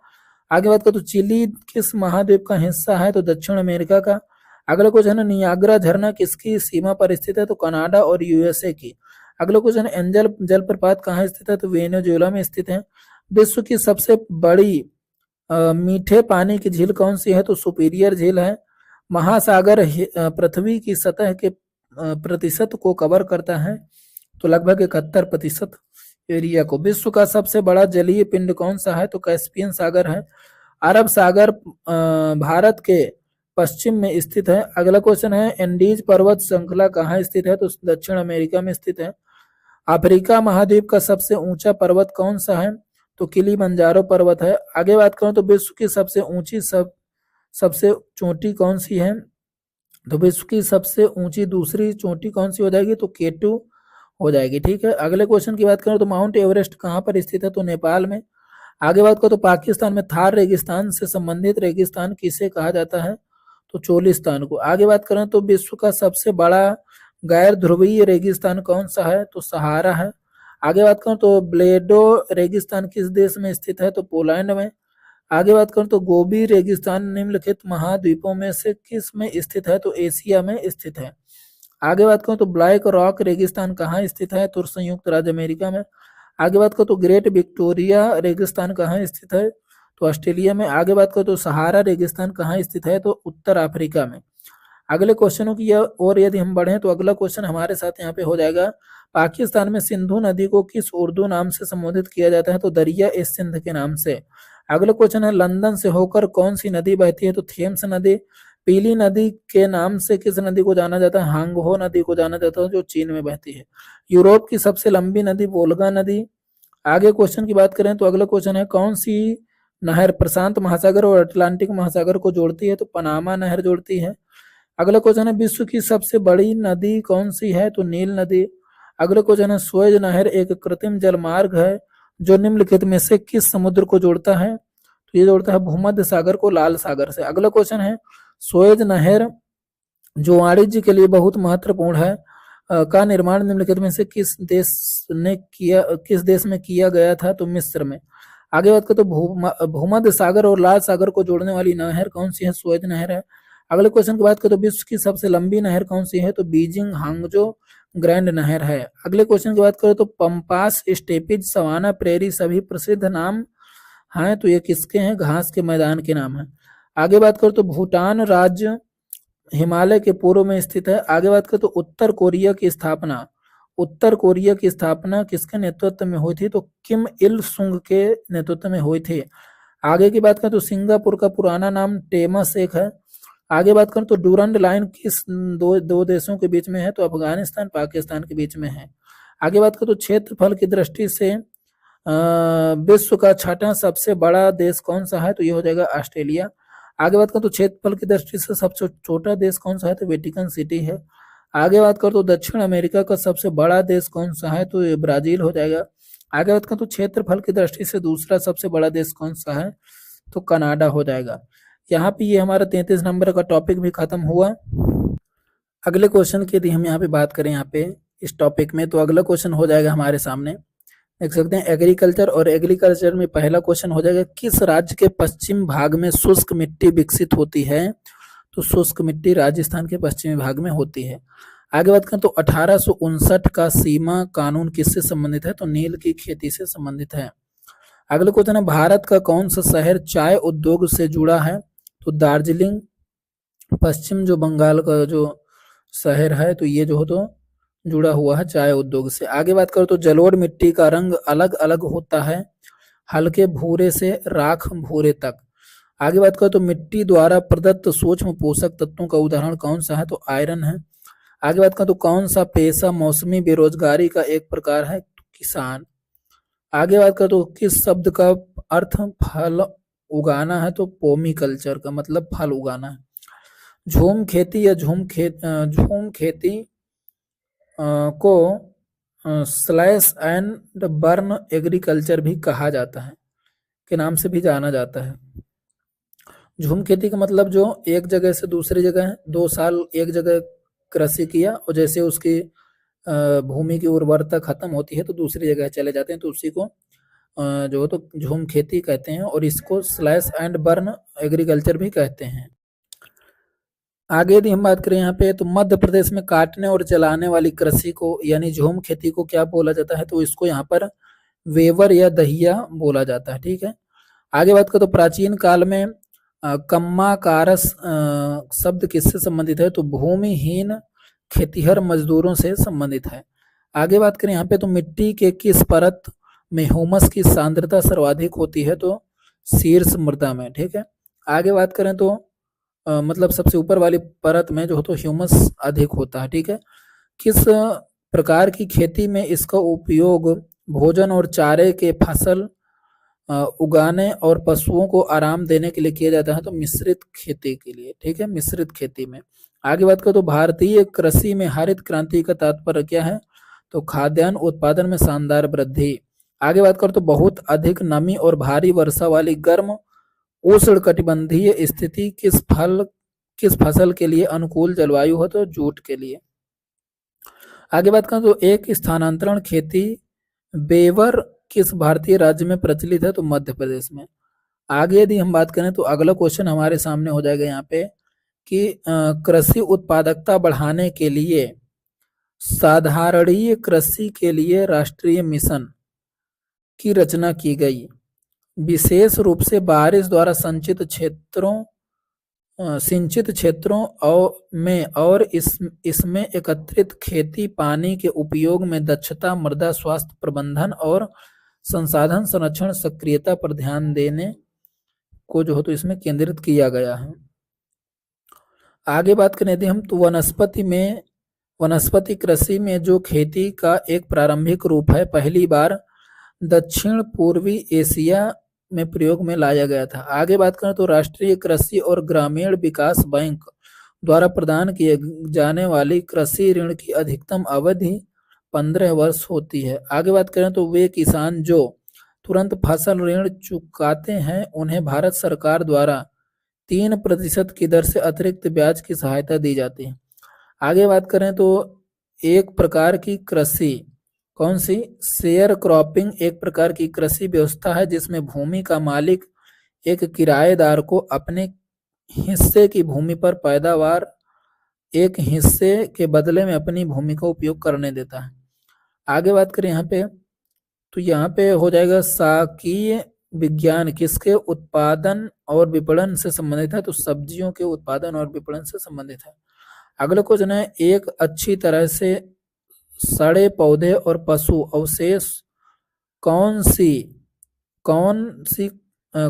आगे बात करें तो चिली किस महाद्वीप का हिस्सा है? तो दक्षिण अमेरिका का। अगला क्वेश्चन है नियाग्रा झरना किसकी सीमा पर स्थित है? तो कनाडा और यूएसए की। अगला क्वेश्चन है एंजल जलप्रपात कहाँ स्थित है? तो वेनेजुएला में स्थित है। विश्व की सबसे बड़ी मीठे पानी की झील कौन सी है? तो सुपीरियर झील है। महासागर पृथ्वी की सतह के प्रतिशत को कवर करता है? तो लगभग 71% एरिया को। विश्व का सबसे बड़ा जलीय पिंड कौन सा है? तो कैस्पियन सागर है। अरब सागर भारत के पश्चिम में स्थित है। अगला क्वेश्चन है एंडीज पर्वत श्रृंखला कहाँ स्थित है? तो दक्षिण अमेरिका में स्थित है। अफ्रीका महाद्वीप का सबसे ऊंचा पर्वत कौन सा है? तो किलिमंजारो पर्वत है। आगे बात करें तो विश्व की सबसे ऊंची सबसे चोटी कौन सी है? तो विश्व की सबसे ऊंची दूसरी चोटी कौन सी हो जाएगी? तो K2 हो जाएगी। ठीक है, अगले क्वेश्चन की बात करें तो माउंट एवरेस्ट कहाँ पर स्थित है? तो नेपाल में। आगे बात करो तो पाकिस्तान में थार रेगिस्तान से संबंधित रेगिस्तान किसे कहा जाता है? तो चोलिस्तान को। आगे बात करें तो विश्व का सबसे बड़ा गैर ध्रुवीय रेगिस्तान कौन सा है? तो सहारा है। आगे बात करें तो ब्लेडो रेगिस्तान किस देश में स्थित है? तो पोलैंड में। आगे बात करें तो गोबी रेगिस्तान निम्नलिखित महाद्वीपों में से किस में स्थित है? तो एशिया में स्थित है। आगे बात करें तो ब्लैक रॉक रेगिस्तान कहाँ स्थित है? तो संयुक्त राज्य अमेरिका में। आगे बात करें तो ग्रेट विक्टोरिया रेगिस्तान कहाँ स्थित है? तो ऑस्ट्रेलिया में। आगे बात करें तो सहारा रेगिस्तान कहाँ स्थित है? तो उत्तर अफ्रीका में। अगले क्वेश्चनों की और यदि हम बढ़ें तो अगला क्वेश्चन हमारे साथ यहाँ पे हो जाएगा, पाकिस्तान में सिंधु नदी को किस उर्दू नाम से संबोधित किया जाता है? तो दरिया ए सिंध के नाम से। अगला क्वेश्चन है, लंदन से होकर कौन सी नदी बहती है? तो थेम्स नदी। पीली नदी के नाम से किस नदी को जाना जाता है? हांगहो नदी को जाना जाता है, जो चीन में बहती है। यूरोप की सबसे लंबी नदी वोल्गा नदी। आगे क्वेश्चन की बात करें तो अगला क्वेश्चन है, कौन सी नहर प्रशांत महासागर और अटलांटिक महासागर को जोड़ती है? तो पनामा नहर जोड़ती है। अगला क्वेश्चन है, विश्व की सबसे बड़ी नदी कौन सी है? तो नील नदी। अगला क्वेश्चन है, सुएज नहर एक कृत्रिम जलमार्ग है जो निम्नलिखित में से किस समुद्र को जोड़ता है? तो ये जोड़ता है भूमध्य सागर को लाल सागर से। अगला क्वेश्चन है, सुएज नहर जो वाणिज्य के लिए बहुत महत्वपूर्ण है का निर्माण निम्नलिखित में से किस देश में किया गया था? तो मिस्र में। आगे बात करें तो भूमध्य सागर और लाल सागर को जोड़ने वाली नहर कौन सी है? सुएज नहर है। अगले क्वेश्चन की बात करें तो विश्व की सबसे लंबी नहर कौन सी है? तो बीजिंग हांगजो ग्रैंड नहर है। अगले क्वेश्चन की बात करें तो पंपास, स्टेपिज, सवाना, प्रेरी सभी प्रसिद्ध नाम हैं, तो ये किसके हैं? घास के मैदान के नाम है। आगे बात करें तो भूटान राज्य हिमालय के पूर्व में स्थित है। आगे बात करें तो उत्तर कोरिया की स्थापना किसके नेतृत्व में हुई थी? तो किम इल सुंग के नेतृत्व में हुई थी। आगे की बात करें तो सिंगापुर का पुराना नाम टेमासेक है। आगे बात करें तो डूरंड लाइन किस दो देशों के बीच में है? तो अफगानिस्तान पाकिस्तान के बीच में है। आगे बात करें तो क्षेत्रफल की दृष्टि से विश्व का छठा सबसे बड़ा देश कौन सा है? तो ये हो जाएगा ऑस्ट्रेलिया। आगे बात करें तो क्षेत्रफल की दृष्टि से सबसे छोटा देश कौन सा है? तो वेटिकन सिटी है। आगे बात करें तो दक्षिण अमेरिका का सबसे बड़ा देश कौन सा है? तो ये ब्राजील हो जाएगा। आगे बात करें तो क्षेत्रफल की दृष्टि से दूसरा सबसे बड़ा देश कौन सा है? तो कनाडा हो जाएगा। यहाँ पे ये हमारा 33 नंबर का टॉपिक भी खत्म हुआ। अगले क्वेश्चन की यदि हम यहाँ पे बात करें यहाँ पे इस टॉपिक में, तो अगला क्वेश्चन हो जाएगा हमारे सामने, देख सकते हैं एग्रीकल्चर। और एग्रीकल्चर में पहला क्वेश्चन हो जाएगा, किस राज्य के पश्चिम भाग में शुष्क मिट्टी विकसित होती है? तो शुष्क मिट्टी राजस्थान के पश्चिमी भाग में होती है। आगे बात करें तो 1859 का सीमा कानून किससे संबंधित है? तो नील की खेती से संबंधित है। अगला क्वेश्चन है, भारत का कौन सा शहर चाय उद्योग से जुड़ा है? तो दार्जिलिंग। पश्चिम जो बंगाल का जो शहर है, तो ये जो हो तो जुड़ा हुआ है चाय उद्योग से। आगे बात करो तो जलोढ़ मिट्टी का रंग अलग अलग होता है, हल्के भूरे से राख भूरे तक। आगे बात करो तो मिट्टी द्वारा प्रदत्त सूक्ष्म पोषक तत्वों का उदाहरण कौन सा है? तो आयरन है। आगे बात करो तो कौन सा पेशा मौसमी बेरोजगारी का एक प्रकार है? तो किसान। आगे बात करो तो किस शब्द का अर्थ फल उगाना है? तो पोमीकल्चर का मतलब फल उगाना है। झूम खेती या झूम खेती को स्लैश एंड बर्न एग्रीकल्चर भी कहा जाता है, के नाम से भी जाना जाता है। झूम खेती का मतलब जो एक जगह से दूसरी जगह 2 साल एक जगह कृषि किया और जैसे उसकी भूमि की उर्वरता खत्म होती है तो दूसरी जगह चले जाते हैं, तो उसी को जो तो झूम खेती कहते हैं और इसको स्लैश एंड बर्न एग्रीकल्चर भी कहते हैं। आगे यदि हम बात करें यहाँ पे, तो मध्य प्रदेश में काटने और जलाने वाली कृषि को यानी झूम खेती को क्या बोला जाता है? तो इसको यहाँ पर वेवर या दहिया बोला जाता है। ठीक है, आगे बात करें तो प्राचीन काल में कम्मा कारस शब्द किससे संबंधित है? तो भूमिहीन खेतिहर मजदूरों से संबंधित है। आगे बात करें यहाँ पे, तो मिट्टी के किस परत में ह्यूमस की सांद्रता सर्वाधिक होती है? तो शीर्ष मृदा में। ठीक है, आगे बात करें तो मतलब सबसे ऊपर वाली परत में जो हो तो ह्यूमस अधिक होता है। ठीक है, किस प्रकार की खेती में इसका उपयोग भोजन और चारे के फसल उगाने और पशुओं को आराम देने के लिए किया जाता है? तो मिश्रित खेती के लिए। ठीक है, मिश्रित खेती में। आगे बात करें तो भारतीय कृषि में हरित क्रांति का तात्पर्य क्या है? तो खाद्यान्न उत्पादन में शानदार वृद्धि। आगे बात करें तो बहुत अधिक नमी और भारी वर्षा वाली गर्म उष्णकटिबंधीय स्थिति किस फसल के लिए अनुकूल जलवायु है? तो जूट के लिए। आगे बात करें तो एक स्थानांतरण खेती बेवर किस भारतीय राज्य में प्रचलित है? तो मध्य प्रदेश में। आगे यदि हम बात करें तो अगला क्वेश्चन हमारे सामने हो जाएगा यहाँ पे कि कृषि उत्पादकता बढ़ाने के लिए साधारणीय कृषि के लिए राष्ट्रीय मिशन की रचना की गई। विशेष रूप से बारिश द्वारा सिंचित क्षेत्रों और इसमें एकत्रित खेती पानी के उपयोग में दक्षता, मृदा स्वास्थ्य प्रबंधन और संसाधन संरक्षण सक्रियता पर ध्यान देने को जो हो तो इसमें केंद्रित किया गया है। आगे बात करें यदि हम तो वनस्पति कृषि में जो खेती का एक प्रारंभिक रूप है, पहली बार दक्षिण पूर्वी एशिया में प्रयोग में लाया गया था। आगे बात करें तो राष्ट्रीय कृषि और ग्रामीण विकास बैंक द्वारा प्रदान किए जाने वाली कृषि ऋण की अधिकतम अवधि 15 वर्ष होती है। आगे बात करें तो वे किसान जो तुरंत फसल ऋण चुकाते हैं उन्हें भारत सरकार द्वारा 3% की दर से अतिरिक्त ब्याज की सहायता दी जाती है। आगे बात करें तो एक प्रकार की कृषि कौन सी? शेयर क्रॉपिंग एक प्रकार की कृषि व्यवस्था है जिसमें भूमि का मालिक एक किराएदार को अपने हिस्से की भूमि पर पैदावार एक हिस्से के बदले में अपनी भूमि का उपयोग करने देता है। आगे बात करें यहाँ पे तो यहाँ पे हो जाएगा साकीय विज्ञान किसके उत्पादन और विपणन से संबंधित है? तो सब्जियों के उत्पादन और विपणन से संबंधित है। अगला क्वेश्चन है एक अच्छी तरह से सड़े पौधे और पशु अवशेष कौन सी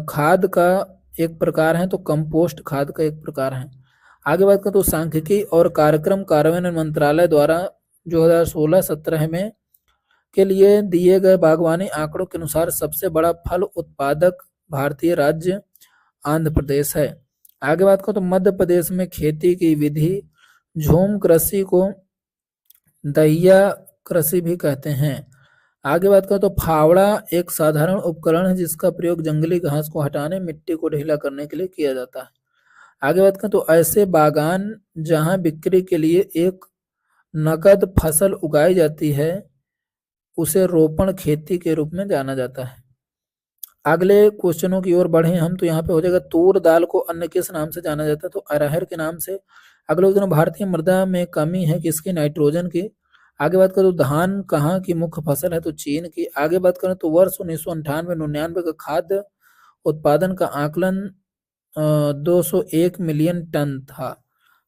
खाद का एक प्रकार है? तो कंपोस्ट खाद का एक प्रकार है। आगे बात करें तो सांख्यिकी और कार्यक्रम कार्यान्वयन मंत्रालय द्वारा 2016-17 में के लिए दिए गए बागवानी आंकड़ों के अनुसार सबसे बड़ा फल उत्पादक भारतीय राज्य आंध्र प्रदेश है। आगे बात करें तो मध्य प्रदेश में खेती की विधि झूम कृषि को दहिया कृषि भी कहते हैं। आगे बात करें तो फावड़ा एक साधारण उपकरण है जिसका प्रयोग जंगली घास को हटाने, मिट्टी को ढीला करने के लिए किया जाता है। आगे बात करें तो ऐसे बागान जहां बिक्री के लिए एक नकद फसल उगाई जाती है उसे रोपण खेती के रूप में जाना जाता है। अगले क्वेश्चनों की ओर बढ़े हम तो यहाँ पे हो जाएगा तूर दाल को अन्य किस नाम से जाना जाता है? तो अरहर के नाम से। अगले क्वेश्चन भारतीय मृदा में कमी है किसकी? नाइट्रोजन की। आगे बात करें तो धान कहाँ की मुख्य फसल है? तो चीन की। आगे बात करें तो वर्ष 1998-99 का खाद्य उत्पादन का आकलन 201 मिलियन टन था।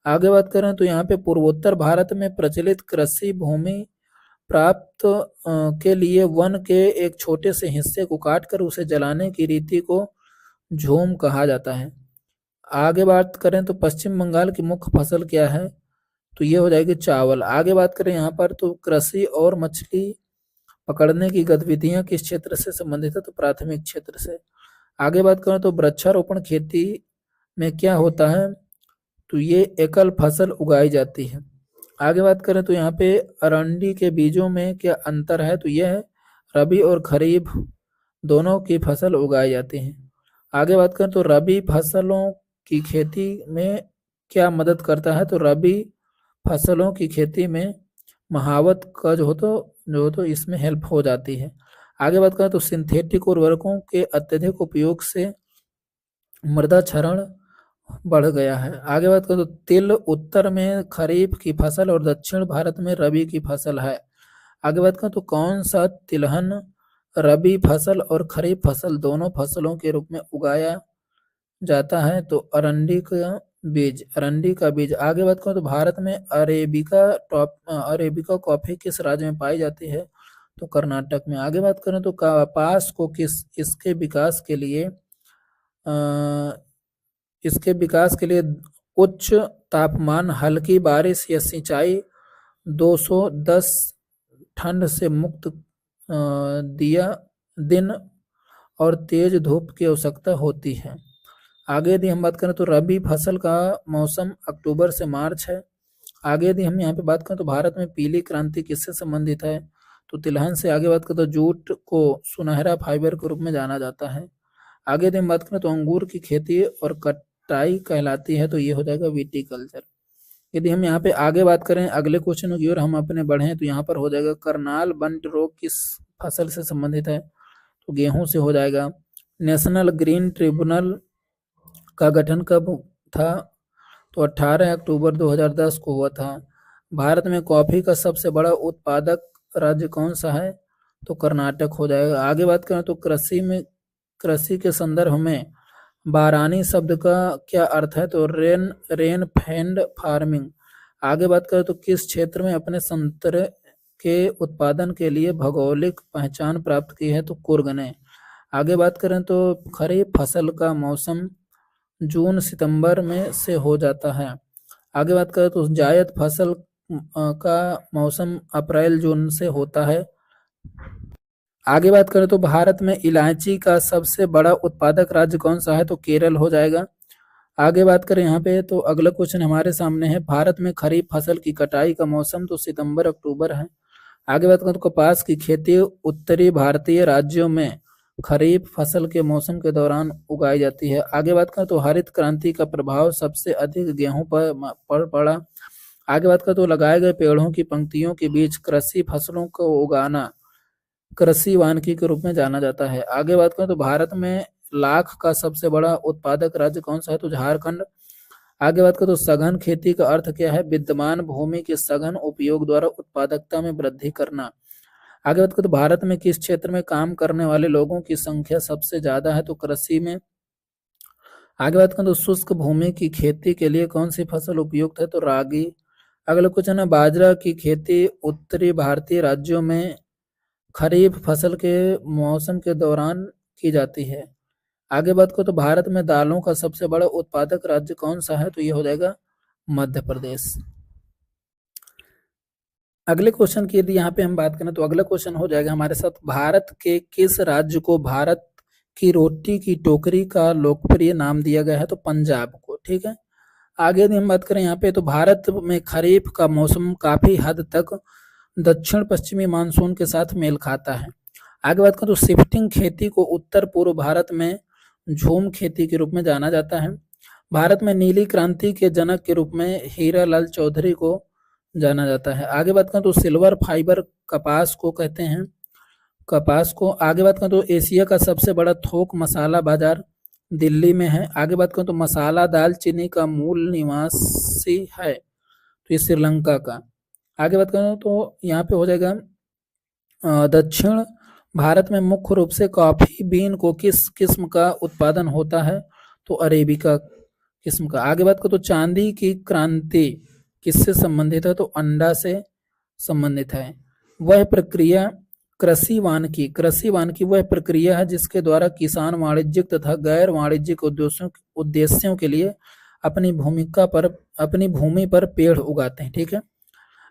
आगे बात करें तो यहाँ पे पूर्वोत्तर भारत में प्रचलित कृषि भूमि प्राप्त के लिए वन के एक छोटे से हिस्से को काटकर उसे जलाने की रीति को झूम कहा जाता है। आगे बात करें तो पश्चिम बंगाल की मुख्य फसल क्या है? तो ये हो जाएगी चावल। आगे बात करें यहाँ पर तो कृषि और मछली पकड़ने की गतिविधियां किस क्षेत्र से संबंधित है? तो प्राथमिक क्षेत्र से। आगे बात करें तो वृक्षारोपण खेती में क्या होता है? तो ये एकल फसल उगाई जाती है। आगे बात करें तो यहाँ पे अरंडी के बीजों में क्या अंतर है? तो यह है रबी और खरीफ दोनों की फसल उगाई जाती है। आगे बात करें तो रबी फसलों की खेती में क्या मदद करता है? तो रबी फसलों की खेती में महावत का जो हो तो इसमें हेल्प हो जाती है। आगे बात करें तो सिंथेटिक उर्वरकों के अत्यधिक उपयोग से मृदा क्षरण बढ़ गया है। आगे बात करें तो तिल उत्तर में खरीफ की फसल और दक्षिण भारत में रबी की फसल है। आगे बात करें तो कौन सा तिलहन रबी फसल और खरीफ फसल दोनों फसलों के रूप में उगाया जाता है? तो अरंडी का बीज। आगे बात करें तो भारत में अरेबिका कॉफी किस राज्य में पाई जाती है? तो कर्नाटक में। आगे बात करें तो कपास को इसके विकास के लिए उच्च तापमान, हल्की बारिश या सिंचाई 210 ठंड से मुक्त दिन और तेज धूप की आवश्यकता होती है। आगे यदि हम बात करें तो रबी फसल का मौसम अक्टूबर से मार्च है। आगे यदि हम यहाँ पे बात करें तो भारत में पीली क्रांति किससे संबंधित है, तो तिलहन से। आगे बात करें तो जूट को सुनहरा फाइबर के रूप में जाना जाता है। आगे यदि हम बात करें तो अंगूर की खेती और कटाई कहलाती है, तो ये हो जाएगा विटीकल्चर। यदि हम यहाँ पे आगे बात करें अगले क्वेश्चन की ओर हम अपने बढ़ें तो यहाँ पर हो जाएगा करनाल बंट रोग किस फसल से संबंधित है, तो गेहूं से हो जाएगा। नेशनल ग्रीन ट्रिब्यूनल का गठन कब था, तो 18 अक्टूबर 2010 को हुआ था। भारत में कॉफी का सबसे बड़ा उत्पादक राज्य कौन सा है, तो कर्नाटक हो जाएगा। आगे बात करें तो कृषि के संदर्भ में बारानी शब्द का क्या अर्थ है, तो रेन फेड फार्मिंग। आगे बात करें तो किस क्षेत्र में अपने संतरे के उत्पादन के लिए भौगोलिक पहचान प्राप्त की है, तो कुर्ग ने। आगे बात करें तो खरीफ फसल का मौसम जून सितंबर में से हो जाता है। आगे बात करें तो जायद फसल का मौसम अप्रैल जून से होता है। आगे बात करें तो भारत में इलायची का सबसे बड़ा उत्पादक राज्य कौन सा है, तो केरल हो जाएगा। आगे बात करें यहाँ पे तो अगला क्वेश्चन हमारे सामने है, भारत में खरीफ फसल की कटाई का मौसम तो सितंबर अक्टूबर है। आगे बात करें तो कपास की खेती उत्तरी भारतीय राज्यों में खरीफ फसल के मौसम के दौरान उगाई जाती है। आगे बात करें तो हरित क्रांति का प्रभाव सबसे अधिक गेहूं पर पड़ा। आगे बात करें तो लगाए गए पेड़ों की पंक्तियों के बीच कृषि फसलों को उगाना कृषि वानिकी के रूप में जाना जाता है। आगे बात करें तो भारत में लाख का सबसे बड़ा उत्पादक राज्य कौन सा है, तो झारखंड। आगे बात करें तो सघन खेती का अर्थ क्या है, विद्यमान भूमि के सघन उपयोग द्वारा उत्पादकता में वृद्धि करना। आगे बात करें तो भारत में किस क्षेत्र में काम करने वाले लोगों की संख्या सबसे ज्यादा है, तो कृषि में। आगे बात करें तो शुष्क भूमि की खेती के लिए कौन सी फसल उपयुक्त है, तो रागी। अगला क्वेश्चन है, बाजरा की खेती उत्तरी भारतीय राज्यों में खरीफ फसल के मौसम के दौरान की जाती है। आगे बात करें तो भारत में दालों का सबसे बड़ा उत्पादक राज्य कौन सा है, तो ये हो जाएगा मध्य प्रदेश। अगले क्वेश्चन की यदि यहाँ पे हम बात करें तो अगला क्वेश्चन हो जाएगा हमारे साथ, भारत के किस राज्य को भारत की रोटी की टोकरी का लोकप्रिय नाम दिया गया है, तो पंजाब को। ठीक है। आगे यदि हम बात करें यहाँ पे तो भारत में खरीफ का मौसम काफी हद तक दक्षिण पश्चिमी मानसून के साथ मेल खाता है। आगे बात करें तो शिफ्टिंग खेती को उत्तर पूर्व भारत में झूम खेती के रूप में जाना जाता है। भारत में नीली क्रांति के जनक के रूप में हीरा लाल चौधरी को जाना जाता है। आगे बात करें तो सिल्वर फाइबर कपास को कहते हैं, कपास को। आगे बात करें तो एशिया का सबसे बड़ा थोक मसाला बाजार दिल्ली में है। आगे बात करें तो मसाला दालचीनी का मूल निवासी है, तो ये श्रीलंका का। आगे बात करें तो यहाँ पे हो जाएगा दक्षिण भारत में मुख्य रूप से कॉफी बीन को किस किस्म का उत्पादन होता है, तो अरेबिका किस्म का। आगे बात करें तो चांदी की क्रांति किससे संबंधित है, तो अंडा से संबंधित है। वह प्रक्रिया कृषि वानिकी वह प्रक्रिया है जिसके द्वारा किसान वाणिज्यिक तथा गैर वाणिज्यिक उद्देश्यों के लिए अपनी भूमि पर पेड़ उगाते हैं। ठीक है।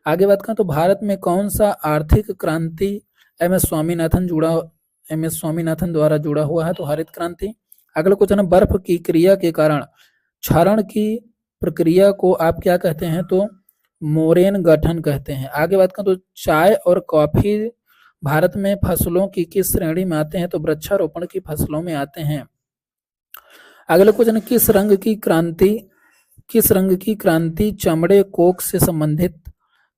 आगे बात करें तो भारत में कौन सा आर्थिक क्रांति एम एस स्वामीनाथन द्वारा जुड़ा हुआ है, तो हरित क्रांति। अगला क्वेश्चन है, बर्फ की क्रिया के कारण क्षरण की प्रक्रिया को आप क्या कहते हैं, तो मोरेन गठन कहते हैं। आगे बात करें तो चाय और कॉफी भारत में फसलों की किस श्रेणी में आते हैं, तो वृक्षारोपण की फसलों में आते हैं। अगला क्वेश्चन है, किस रंग की क्रांति चमड़े कोक से संबंधित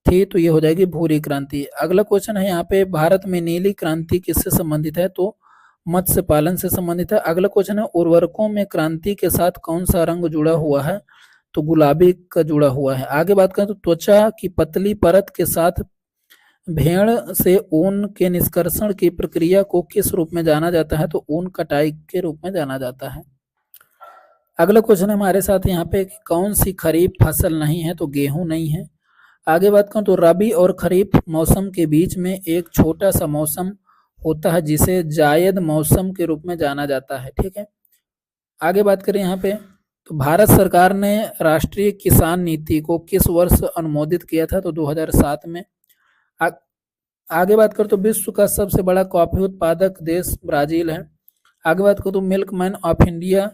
थी, तो ये हो जाएगी भूरी क्रांति। अगला क्वेश्चन है यहाँ पे, भारत में नीली क्रांति किससे संबंधित है, तो मत्स्य पालन से संबंधित है। अगला क्वेश्चन है, उर्वरकों में क्रांति के साथ कौन सा रंग जुड़ा हुआ है, तो गुलाबी का जुड़ा हुआ है। आगे बात करें तो त्वचा की पतली परत के साथ भेड़ से ऊन के निष्कर्षण की प्रक्रिया को किस रूप में जाना जाता है, तो ऊन कटाई के रूप में जाना जाता है। अगला क्वेश्चन हमारे साथ यहाँ पे, कौन सी खरीफ फसल नहीं है, तो गेहूं नहीं है। आगे बात करें तो रबी और खरीफ मौसम के बीच में एक छोटा सा मौसम होता है जिसे जायद मौसम के रूप में जाना जाता है। ठीक है। आगे बात करें यहाँ पे तो भारत सरकार ने राष्ट्रीय किसान नीति को किस वर्ष अनुमोदित किया था, तो 2007 में। आगे बात करें तो विश्व का सबसे बड़ा कॉफी उत्पादक देश ब्राजील है। आगे बात करें तो milkman of India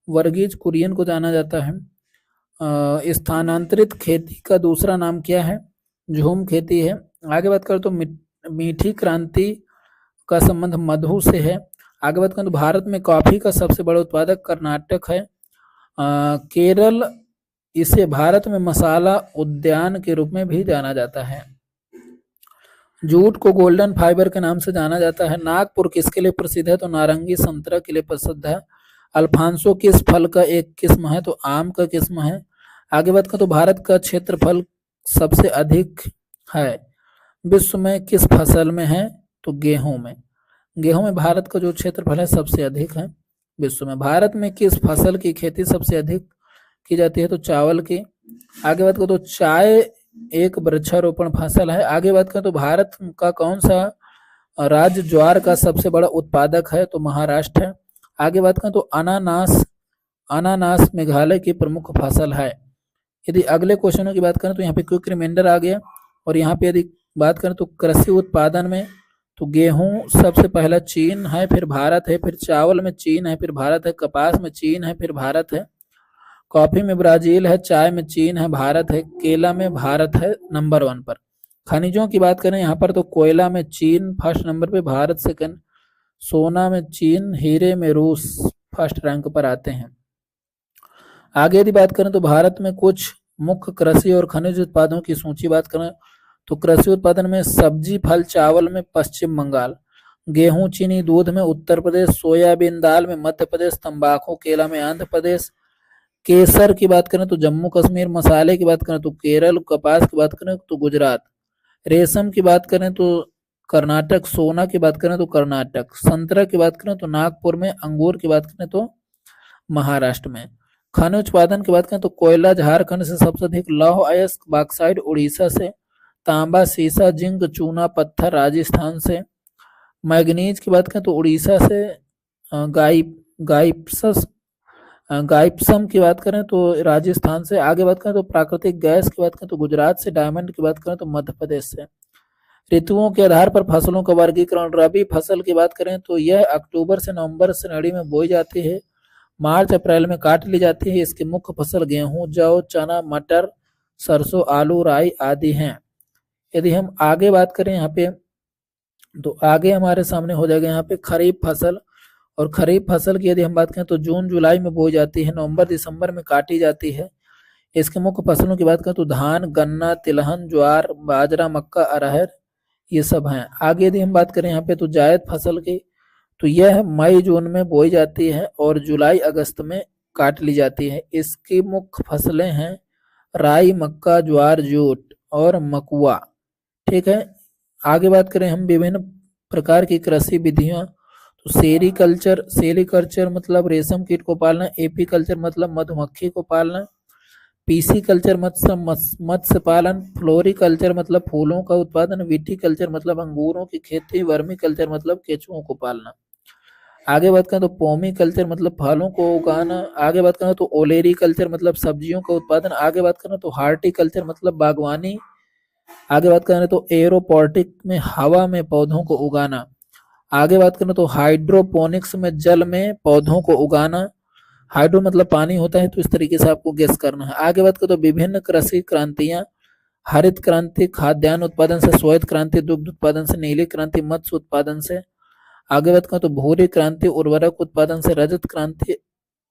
Verghese Kurien को जाना जाता है। स्थानांतरित खेती का दूसरा नाम क्या है? झूम खेती है। आगे बात करें तो मीठी क्रांति का संबंध मधु से है। आगे बात करें तो भारत में कॉफी का सबसे बड़ा उत्पादक कर्नाटक है। केरल, इसे भारत में मसाला उद्यान के रूप में भी जाना जाता है। जूट को गोल्डन फाइबर के नाम से जाना जाता है। नागपुर किसके लिए प्रसिद्ध है? तो नारंगी संतरा के लिए प्रसिद्ध है। अल्फांसो किस फल का एक किस्म है? तो आम का किस्म है। आगे बात करें तो भारत का क्षेत्रफल सबसे अधिक है विश्व में किस फसल में है? तो गेहूं में। गेहूं में भारत का जो क्षेत्रफल है सबसे अधिक है विश्व में। भारत में किस फसल की खेती सबसे अधिक की जाती है? तो चावल की। आगे बात करें तो चाय एक वृक्षारोपण फसल है। आगे बात करें तो भारत का कौन सा राज्य ज्वार का सबसे बड़ा उत्पादक है? तो महाराष्ट्र है। आगे बात करें तो अनानास मेघालय की प्रमुख फसल है। यदि अगले क्वेश्चनों की बात करें तो यहाँ पे क्विक रिमाइंडर आ गया। और यहाँ पे यदि बात करें तो कृषि उत्पादन में तो गेहूं सबसे पहला चीन है, फिर भारत है, फिर चावल में चीन है, फिर भारत है, कपास में चीन है, फिर भारत है, कॉफी में ब्राजील है, चाय में चीन है, भारत है, केला में भारत है नंबर 1 पर। खनिजों की बात करें यहाँ पर तो कोयला में चीन फर्स्ट नंबर पे, भारत सेकंड, सोना में चीन, हीरे में रूस फर्स्ट रैंक पर आते हैं। आगे यदि बात करें तो भारत में कुछ मुख्य कृषि और खनिज उत्पादों की सूची बात करें तो कृषि उत्पादन में सब्जी फल चावल में पश्चिम बंगाल, गेहूं चीनी दूध में उत्तर प्रदेश, सोयाबीन दाल में मध्य प्रदेश, तंबाकू केला में आंध्र प्रदेश, केसर की बात करें तो जम्मू कश्मीर, मसाले की बात करें तो केरल, कपास की बात करें तो गुजरात, रेशम की बात करें तो कर्नाटक, सोना की बात करें तो कर्नाटक, संतरा की बात करें तो नागपुर में, अंगूर की बात करें तो महाराष्ट्र में। खनिज उत्पादन की बात करें तो कोयला झारखंड से सबसे अधिक, लौह अयस्क बॉक्साइट उड़ीसा से, तांबा सीसा जिंक चूना पत्थर राजस्थान से, मैग्नीज की बात करें तो उड़ीसा से, गाइप्सम की बात करें तो राजस्थान से। आगे बात करें तो प्राकृतिक गैस की बात करें तो गुजरात से, डायमंड की बात करें तो मध्य प्रदेश से। ऋतुओं के आधार पर फसलों का वर्गीकरण, रबी फसल की बात करें तो यह अक्टूबर से नवंबर श्रेणी में बोई जाती है, मार्च अप्रैल में काट ली जाती है। इसकी मुख्य फसल गेहूं, जौ, चना, मटर, सरसों, आलू, राई आदि हैं। यदि हम आगे बात करें यहाँ पे तो आगे हमारे सामने हो जाएगा यहाँ पे खरीफ फसल। और खरीफ फसल की यदि हम बात करें तो जून जुलाई में बोई जाती है, नवंबर दिसंबर में काटी जाती है। इसके मुख्य फसलों की बात करें तो धान, गन्ना, तिलहन, ज्वार, बाजरा, मक्का, अरहर ये सब हैं। आगे यदि हम बात करें यहाँ पे तो जायद फसल की तो यह मई जून में बोई जाती है और जुलाई अगस्त में काट ली जाती है। इसकी मुख्य फसलें हैं राई, मक्का, ज्वार, जूट और मकुआ। ठीक है। आगे बात करें हम विभिन्न प्रकार की कृषि विधियां तो सेरीकल्चर मतलब रेशम कीट को पालना, एपीकल्चर मतलब मधुमक्खी को पालना, पीसीकल्चर मतलब मत्स्य पालन, फ्लोरिकल्चर मतलब फूलों का उत्पादन, विटीकल्चर मतलब अंगूरों की खेती, वर्मीकल्चर मतलब केंचुओं को पालना। आगे बात करें तो पोमी कल्चर मतलब फलों को उगाना। आगे बात करें तो ओलेरी कल्चर मतलब सब्जियों का उत्पादन। आगे बात करें तो हार्टिकल्चर मतलब बागवानी। आगे बात करें तो एरोपोनिक में हवा में पौधों को उगाना। आगे बात करें तो हाइड्रोपोनिक्स में जल में पौधों को उगाना। हाइड्रो मतलब पानी होता है, तो इस तरीके से आपको गेस करना है। आगे बात करें तो विभिन्न कृषि क्रांतियां, हरित क्रांति खाद्यान्न उत्पादन से, श्वेत क्रांति दुग्ध उत्पादन से, नीली क्रांति मत्स्य उत्पादन से। आगे बात करें तो भूरी क्रांति उर्वरक उत्पादन से, रजत क्रांति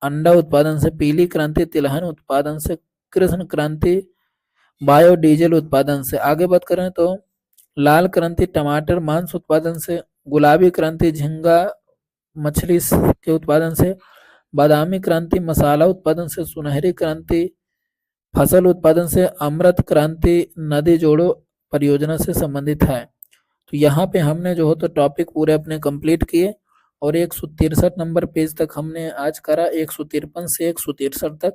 अंडा उत्पादन से, पीली क्रांति तिलहन उत्पादन से, कृष्ण क्रांति बायोडीजल उत्पादन से। आगे बात करें तो लाल क्रांति टमाटर मांस उत्पादन से, गुलाबी क्रांति झींगा मछली के उत्पादन से, बादामी क्रांति मसाला उत्पादन से, सुनहरी क्रांति फसल उत्पादन से, अमृत क्रांति नदी जोड़ो परियोजना से संबंधित है। तो यहाँ पे हमने जो हो तो टॉपिक पूरे अपने कंप्लीट किए और 163 नंबर पेज तक हमने आज करा, 153 से 163 तक।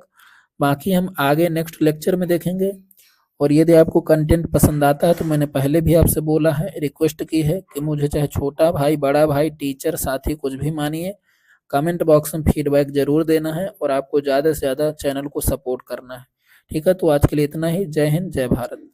बाकी हम आगे नेक्स्ट लेक्चर में देखेंगे। और यदि आपको कंटेंट पसंद आता है तो मैंने पहले भी आपसे बोला है, रिक्वेस्ट की है कि मुझे चाहे छोटा भाई, बड़ा भाई, टीचर, साथी कुछ भी मानिए, कमेंट बॉक्स में फीडबैक जरूर देना है और आपको ज़्यादा से ज़्यादा चैनल को सपोर्ट करना है। ठीक है, तो आज के लिए इतना ही। जय हिंद, जय भारत।